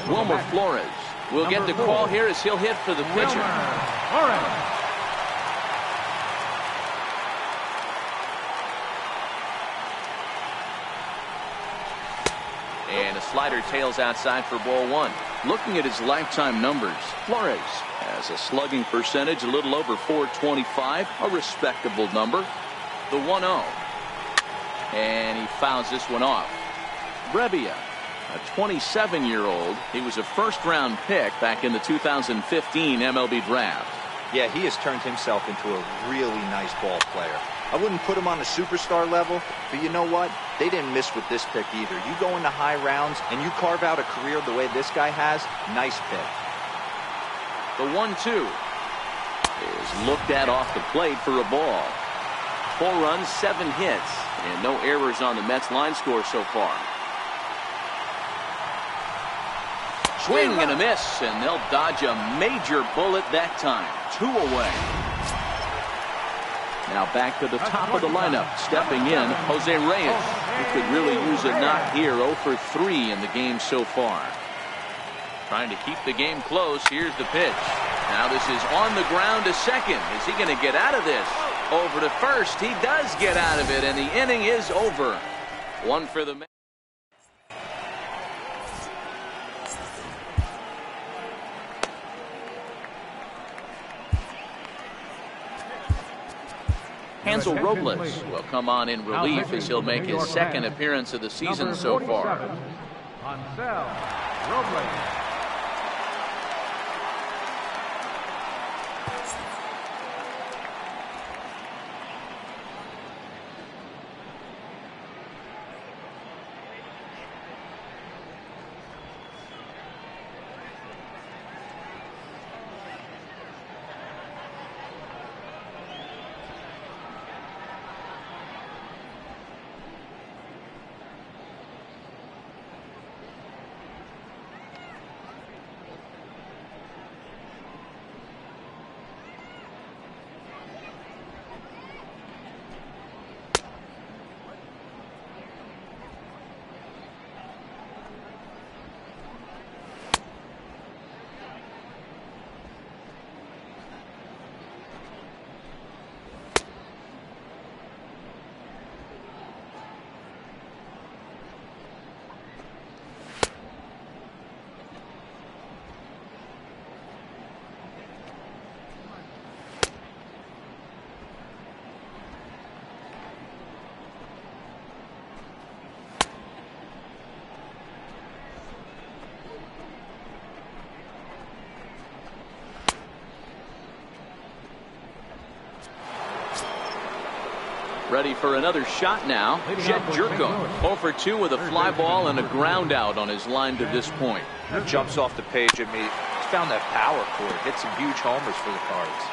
Wilmer Flores will get the call here as he'll hit for the pitcher. And a slider tails outside for ball one. Looking at his lifetime numbers, Flores has a slugging percentage a little over .425, a respectable number. The 1-0. And he fouls this one off. Brebbia, a 27-year-old. He was a first-round pick back in the 2015 MLB draft. Yeah, he has turned himself into a really nice ball player. I wouldn't put him on a superstar level, but you know what? They didn't miss with this pick either. You go into high rounds and you carve out a career the way this guy has, nice pick. The 1-2 is looked at off the plate for a ball. 4 runs, 7 hits, and no errors on the Mets line score so far. Swing and a miss, and they'll dodge a major bullet that time. 2 away. Now back to the top of the lineup. Stepping in, Jose Reyes. He could really use a knock here. 0 for 3 in the game so far. Trying to keep the game close. Here's the pitch. Now this is on the ground to second. Is he going to get out of this? Over to first. He does get out of it, and the inning is over. 1 for the Mets. Hansel Robles will come on in relief as he'll make his second appearance of the season so far. Hansel Robles. Ready for another shot now. Jed Jerko 0 for 2 with a fly ball and a ground out on his line to this point. He jumps off the page at me. He's found that power chord. Hit some huge homers for the Cards.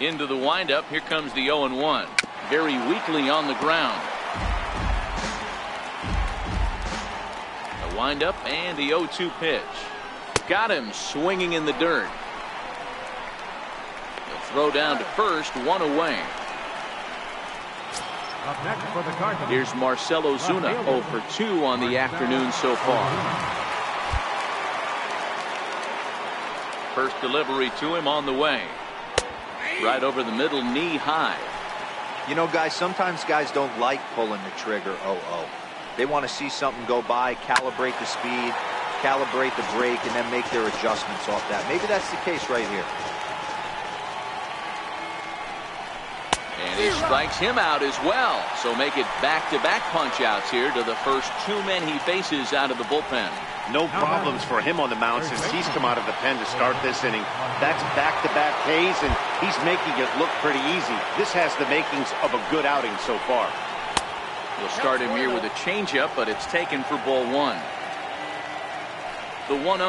Into the windup. Here comes the 0-1. Very weakly on the ground. The windup and the 0-2 pitch. Got him swinging in the dirt. Throw down to first, 1 away. Up next for the Cardinals. Here's Marcell Ozuna, 0 for 2 on the afternoon so far. First delivery to him on the way. Right over the middle, knee high. You know, guys, sometimes guys don't like pulling the trigger 0-0. They want to see something go by, calibrate the speed, calibrate the brake, and then make their adjustments off that. Maybe that's the case right here. And he strikes him out as well. So make it back-to-back punch-outs here to the first 2 men he faces out of the bullpen. No problems for him on the mound since he's come out of the pen to start this inning. That's back-to-back Ks, and he's making it look pretty easy. This has the makings of a good outing so far. We'll start him here with a changeup, but it's taken for ball 1. The 1-0.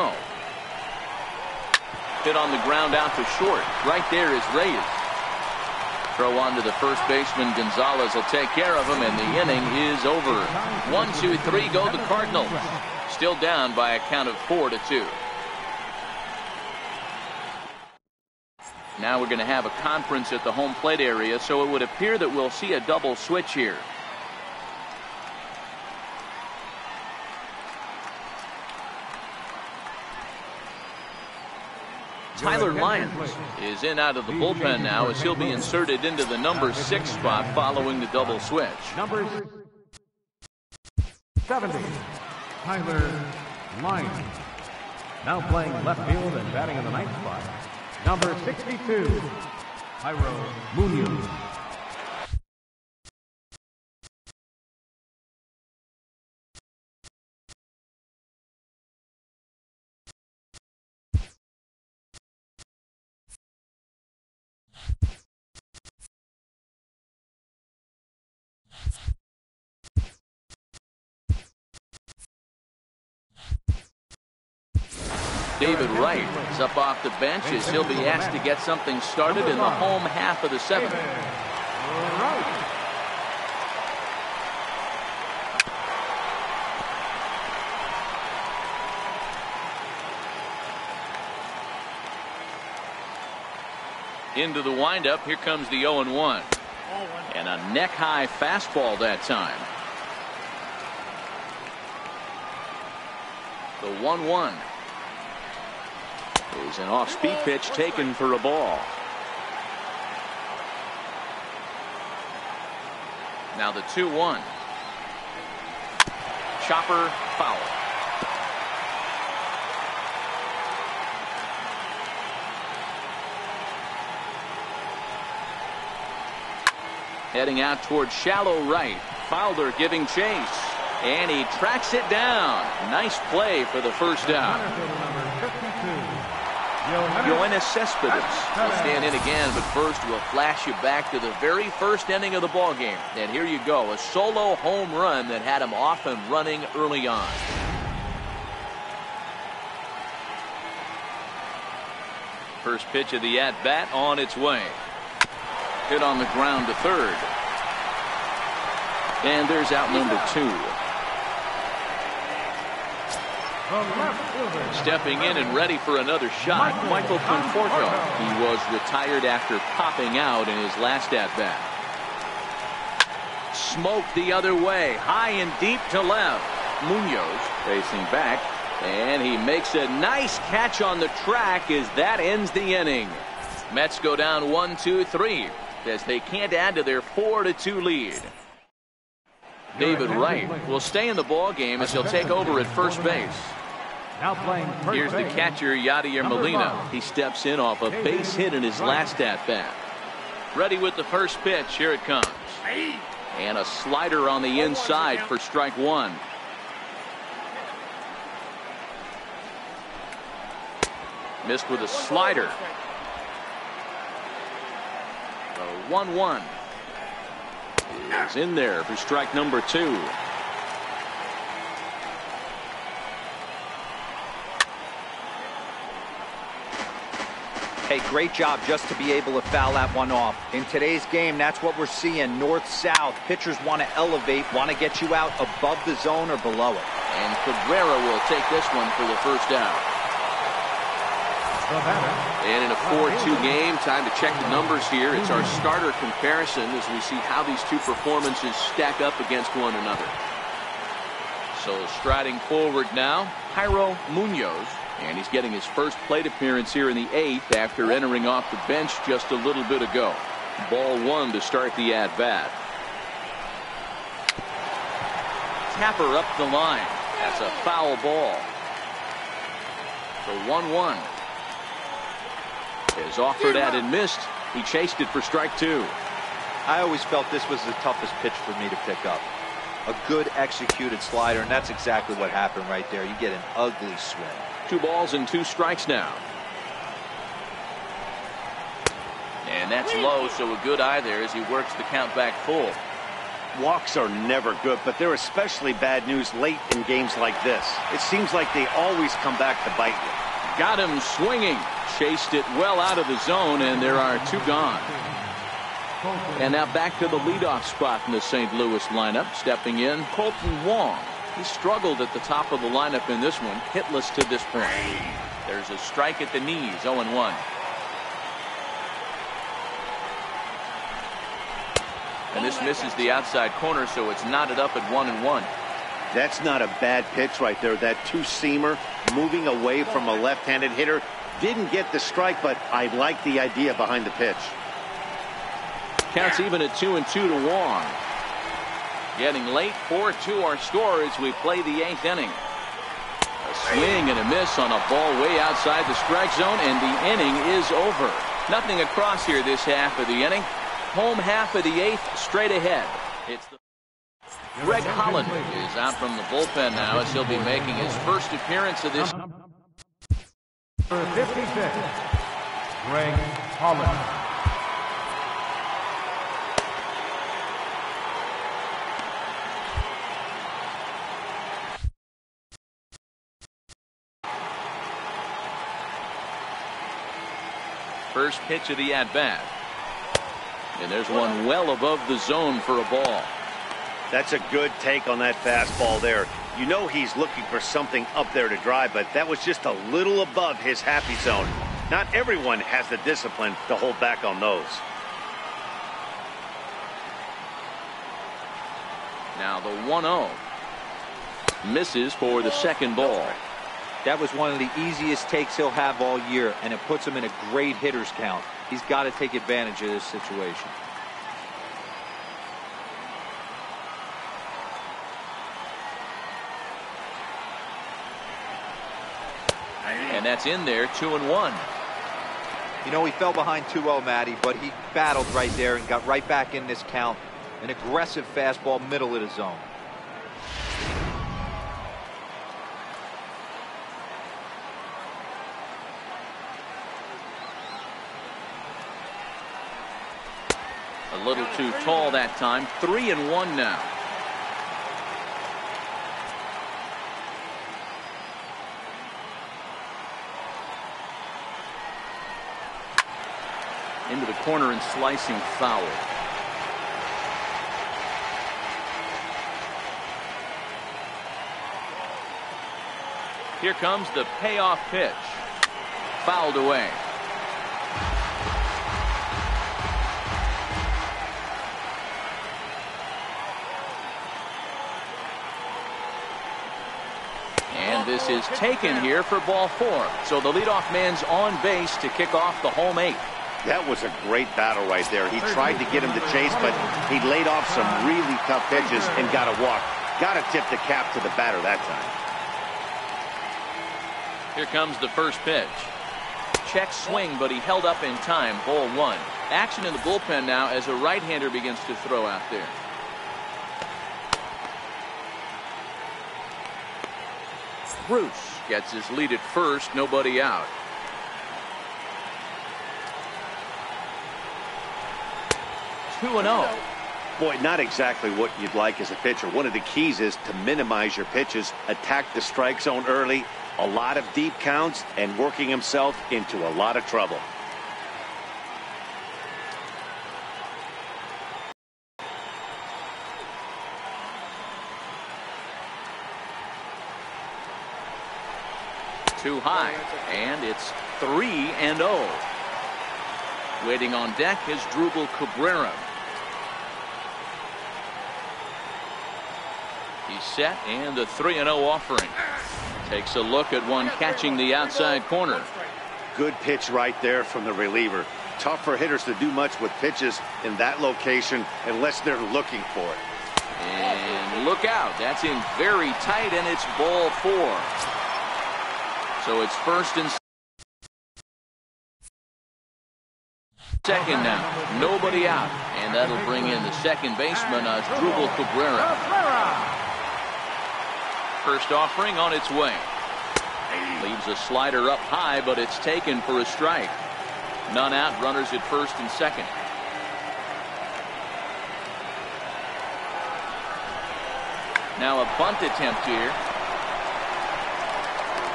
Hit on the ground out to short. Right there is Reyes. Throw on to the first baseman. Gonzalez will take care of him, and the inning is over. 1, 2, 3 go the Cardinals. Still down by a count of 4-2. Now we're going to have a conference at the home plate area, so it would appear that we'll see a double switch here. Tyler Lyons is in out of the bullpen now as he'll be inserted into the number 6 spot following the double switch. Number 70, Tyler Lyons. Now playing left field and batting in the 9th spot. Number 62, Jairo Munoz. David Wright is up off the bench as he'll be asked to get something started in the home half of the seventh. Into the windup. Here comes the 0-1. And a neck-high fastball that time. The 1-1 is an off-speed pitch taken for a ball. Now the 2-1. Chopper foul. Heading out towards shallow right. Fowler giving chase. And he tracks it down. Nice play for the first down. Yoenis Cespedes will stand in again, but first we'll flash you back to the very first inning of the ball game. And here you go, a solo home run that had him off and running early on. First pitch of the at-bat on its way. Hit on the ground to third. And there's out number 2. Stepping in and ready for another shot, Michael Conforto. He was retired after popping out in his last at-bat. Smoked the other way, high and deep to left. Munoz facing back, and he makes a nice catch on the track as that ends the inning. Mets go down 1-2-3 as they can't add to their 4-2 lead. David Wright will stay in the ball game as he'll take over at first base. Now playing Here's the catcher, Yadier Molina. He steps in off a base hit in his last at-bat. Ready with the first pitch. Here it comes. And a slider on the inside for strike 1. Missed with a slider. The 1-1 is in there for strike number 2. Hey, great job just to be able to foul that one off. In today's game, that's what we're seeing, north-south. Pitchers want to elevate, want to get you out above the zone or below it. And Cabrera will take this one for the first down. And in a 4-2 game, time to check the numbers here. It's our starter comparison as we see how these two performances stack up against one another. So striding forward now, Jairo Munoz. And he's getting his first plate appearance here in the 8th after entering off the bench just a little bit ago. Ball 1 to start the at-bat. Tapper up the line. That's a foul ball. The 1-1 is offered at and missed. He chased it for strike 2. I always felt this was the toughest pitch for me to pick up. A good executed slider, and that's exactly what happened right there. You get an ugly swing. 2 balls and 2 strikes now. And that's low, so a good eye there as he works the count back full. Walks are never good, but they're especially bad news late in games like this. It seems like they always come back to bite you. Got him swinging. Chased it well out of the zone, and there are 2 gone. And now back to the leadoff spot in the St. Louis lineup. Stepping in, Colton Wong. He struggled at the top of the lineup in this one, hitless to this point. There's a strike at the knees, 0-1. And this misses the outside corner, so it's knotted up at 1-1. That's not a bad pitch right there. That two-seamer moving away from a left-handed hitter. Didn't get the strike, but I like the idea behind the pitch. Counts even at 2-2 to Wong. Getting late, 4-2 our score as we play the 8th inning. A swing and a miss on a ball way outside the strike zone, and the inning is over. Nothing across here this half of the inning. Home half of the 8th straight ahead. It's the Greg Holland is out from the bullpen now as he'll be making his first appearance of this. Number 56, Greg Holland. First pitch of the at-bat. And there's one well above the zone for a ball. That's a good take on that fastball there. You know he's looking for something up there to drive, but that was just a little above his happy zone. Not everyone has the discipline to hold back on those. Now the 1-0. Misses for the second ball. That was one of the easiest takes he'll have all year, and it puts him in a great hitter's count. He's got to take advantage of this situation. And that's in there, 2-1. You know, he fell behind 2-0, Matty, but he battled right there and got right back in this count. An aggressive fastball, middle of the zone. A little too tall that time. 3-1 now. Into the corner and slicing foul. Here comes the payoff pitch. Fouled away. And this is taken here for ball 4. So the leadoff man's on base to kick off the home 8. That was a great battle right there. He tried to get him to chase, but he laid off some really tough pitches and got a walk. Got to tip the cap to the batter that time. Here comes the first pitch. Check swing, but he held up in time. Ball 1. Action in the bullpen now as a right-hander begins to throw out there. Bruce gets his lead at first. Nobody out. Two 2-0. Boy, not exactly what you'd like as a pitcher. One of the keys is to minimize your pitches, attack the strike zone early, a lot of deep counts, and working himself into a lot of trouble. Too high, and it's 3-0. Waiting on deck is Drupal Cabrera. He's set, and a 3-0 offering. Takes a look at one catching the outside corner. Good pitch right there from the reliever. Tough for hitters to do much with pitches in that location unless they're looking for it. And look out. That's in very tight, and it's ball 4. So it's first and second now. Nobody out. And that'll bring in the second baseman, Drupal Cabrera. First offering on its way. Leaves a slider up high, but it's taken for a strike. None out. Runners at first and second. Now a bunt attempt here.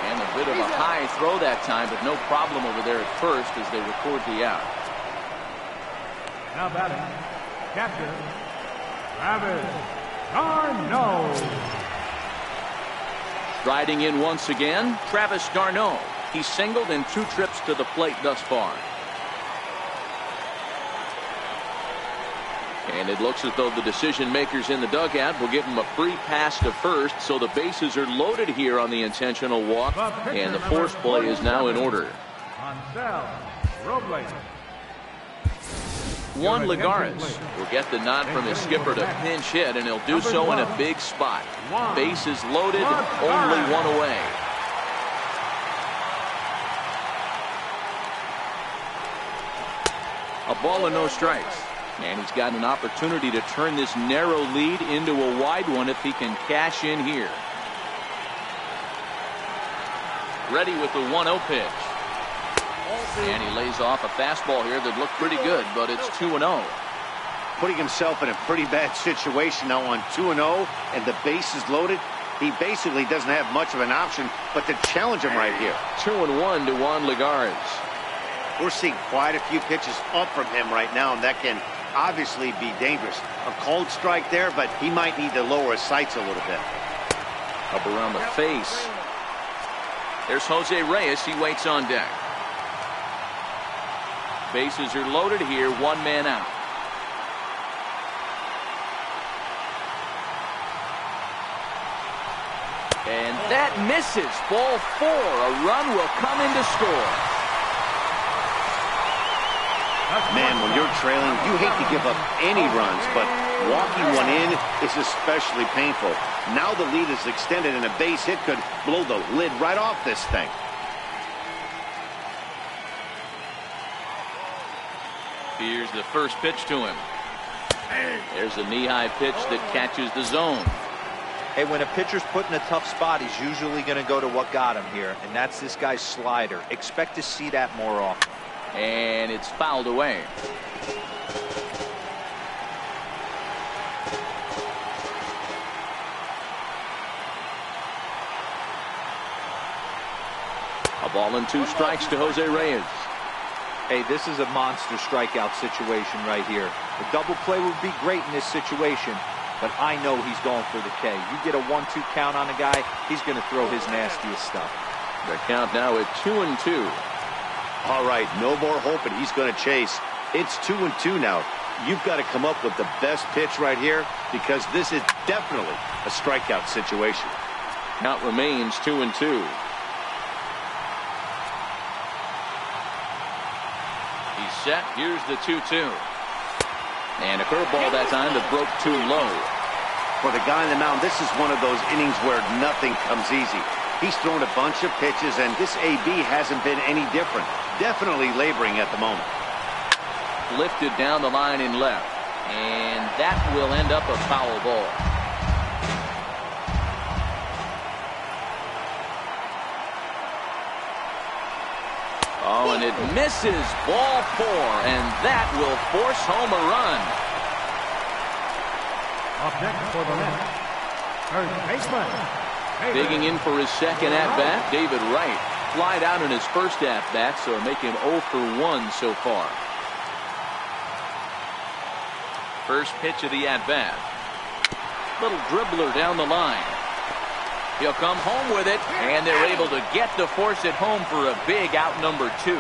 And a bit of a high throw that time, but no problem over there at first as they record the out. Now batting, catcher, Travis d'Arnaud. Riding in once again, Travis d'Arnaud. He's singled in 2 trips to the plate thus far. And it looks as though the decision makers in the dugout will give him a free pass to first, so the bases are loaded here on the intentional walk, and the force play is now in order. Juan Lagares will get the nod from his skipper to pinch hit, and he'll do so in a big spot. Bases loaded, only one away. A ball and no strikes. And he's got an opportunity to turn this narrow lead into a wide one if he can cash in here. Ready with the 1-0 pitch. And he lays off a fastball here that looked pretty good, but it's 2-0. Putting himself in a pretty bad situation now on 2-0, and the bases loaded. He basically doesn't have much of an option but to challenge him right here. 2-1 to Juan Lagares. We're seeing quite a few pitches up from him right now, and that can obviously be dangerous. A cold strike there, but he might need to lower his sights a little bit. Up around the face. There's Jose Reyes. He waits on deck. Bases are loaded here. One man out. And that misses. Ball 4. A run will come in to score. Man, when you're trailing, you hate to give up any runs, but walking one in is especially painful. Now the lead is extended, and a base hit could blow the lid right off this thing. Here's the first pitch to him. There's a knee-high pitch that catches the zone. Hey, when a pitcher's put in a tough spot, he's usually going to go to what got him here, and that's this guy's slider. Expect to see that more often. And it's fouled away. A ball and 2 strikes to Jose Reyes. Hey, this is a monster strikeout situation right here. A double play would be great in this situation, but I know he's going for the K. You get a 1-2 count on a guy, he's going to throw his nastiest stuff. The count now at 2-2. All right, no more hoping he's going to chase. It's 2-2 now. You've got to come up with the best pitch right here, because this is definitely a strikeout situation. Count remains 2-2. He's set. Here's the 2-2. And a curveball that time that broke too low. For the guy on the mound, this is one of those innings where nothing comes easy. He's thrown a bunch of pitches, and this AB hasn't been any different. Definitely laboring at the moment. Lifted down the line in left. And that will end up a foul ball. Oh, and it misses. Ball 4, and that will force home a run. Up next for the Mets, first baseman. Digging in for his second at-bat, David Wright. Flied out in his first at-bat, so make him 0 for 1 so far. First pitch of the at-bat. Little dribbler down the line. He'll come home with it, and they're able to get the force at home for a big out number 2.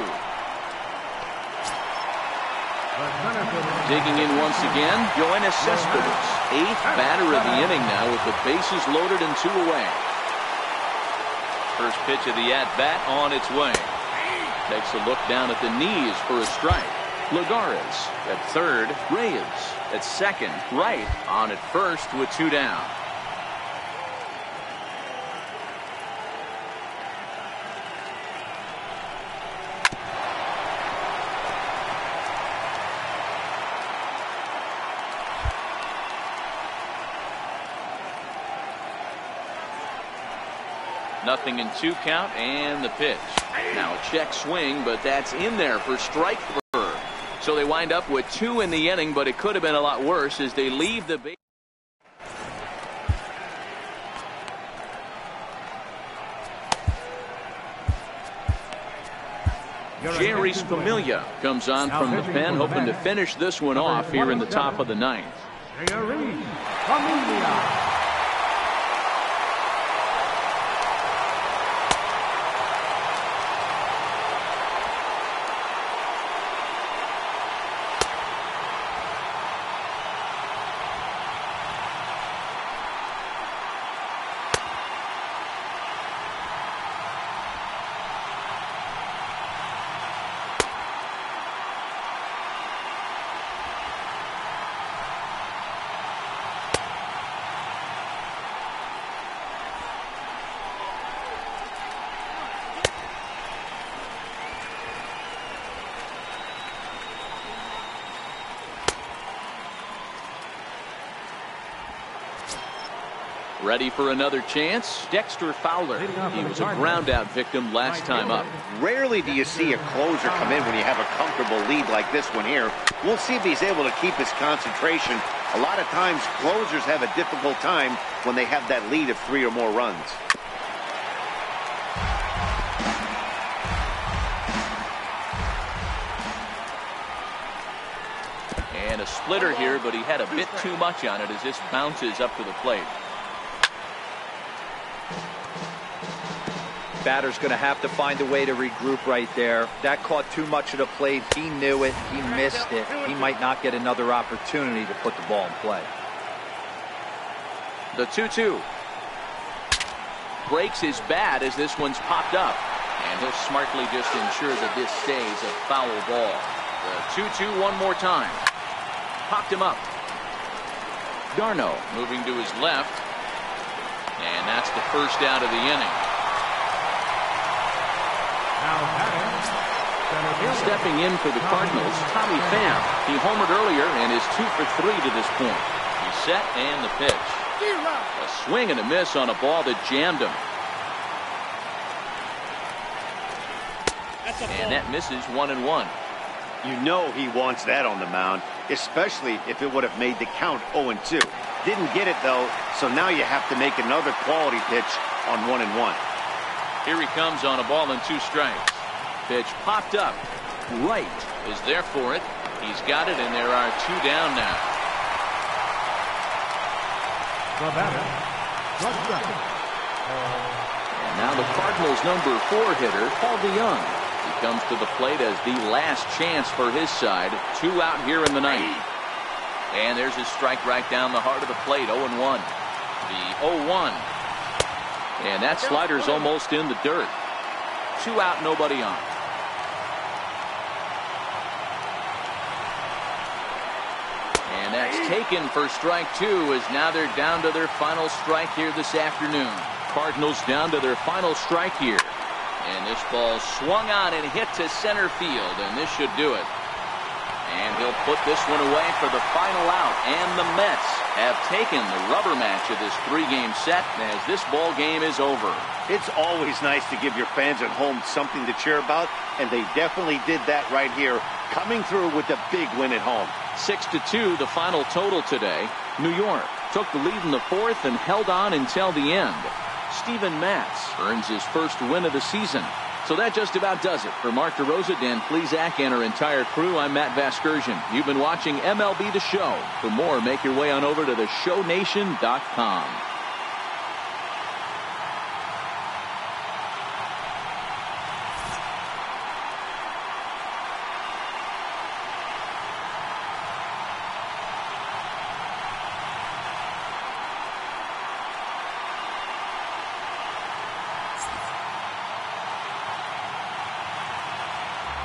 Digging in once again, Yoenis Cespedes, 8th batter of the inning now with the bases loaded and 2 away. First pitch of the at-bat on its way. Takes a look down at the knees for a strike. Lagares at third, Reyes at second, Wright on at first with 2 down. Nothing in 2 count, and the pitch. Now a check swing, but that's in there for strike 3. So they wind up with 2 in the inning, but it could have been a lot worse as they leave the base. Jerry's Familia comes on from the pen, hoping to finish this one off here in the top of the 9th. Jerry's Familia. Ready for another chance? Dexter Fowler. He was a ground out victim last time up. Rarely do you see a closer come in when you have a comfortable lead like this one here. We'll see if he's able to keep his concentration. A lot of times closers have a difficult time when they have that lead of 3 or more runs. splitter here, but he had a bit too much on it as this bounces up to the plate. Batter's going to have to find a way to regroup right there. That caught too much of the plate. He knew it. He missed it. He might not get another opportunity to put the ball in play. The 2-2. Breaks his bat as this one's popped up. And he'll smartly just ensure that this stays a foul ball. The 2-2 one more time. Popped him up. Darno moving to his left. And that's the first out of the inning. Stepping in for the Cardinals, Tommy Pham. He homered earlier and is 2 for 3 to this point. He's set and the pitch. A swing and a miss on a ball that jammed him. And that misses 1-1. You know he wants that on the mound, especially if it would have made the count 0-2. Didn't get it though, so now you have to make another quality pitch on 1-1. Here he comes on a ball and 2 strikes. Pitch popped up. Right is there for it. He's got it, and there are 2 down now. And now the Cardinals' number 4 hitter, Paul DeYoung. He comes to the plate as the last chance for his side. 2 out here in the ninth. And there's his strike right down the heart of the plate. 0-1. The 0-1. And that slider's almost in the dirt. 2 out, nobody on. And that's taken for strike 2, as now they're down to their final strike here this afternoon. Cardinals down to their final strike here. And this ball swung on and hit to center field, and this should do it. And he'll put this one away for the final out. And the Mets have taken the rubber match of this 3-game set as this ball game is over. It's always nice to give your fans at home something to cheer about, and they definitely did that right here, coming through with a big win at home. 6-2 the final total today. New York took the lead in the 4th and held on until the end. Steven Matz earns his first win of the season. So that just about does it. For Mark DeRosa, Dan Plesac, and our entire crew, I'm Matt Vasgersian. You've been watching MLB The Show. For more, make your way on over to theshownation.com.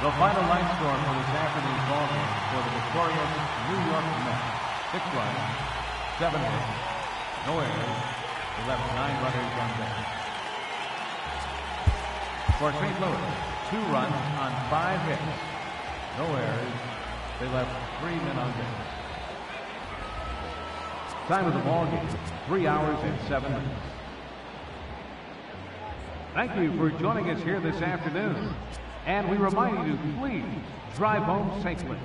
The final line score for this afternoon's ballgame for the victorious New York Mets: 6 runs, 7 hits, no errors. They left 9 runners on base. For St. Louis, 2 runs on 5 hits, no errors. They left 3 men on base. Time of the ballgame: 3 hours and 7 minutes. Thank you for joining us here this afternoon. And we remind you to please drive home safely.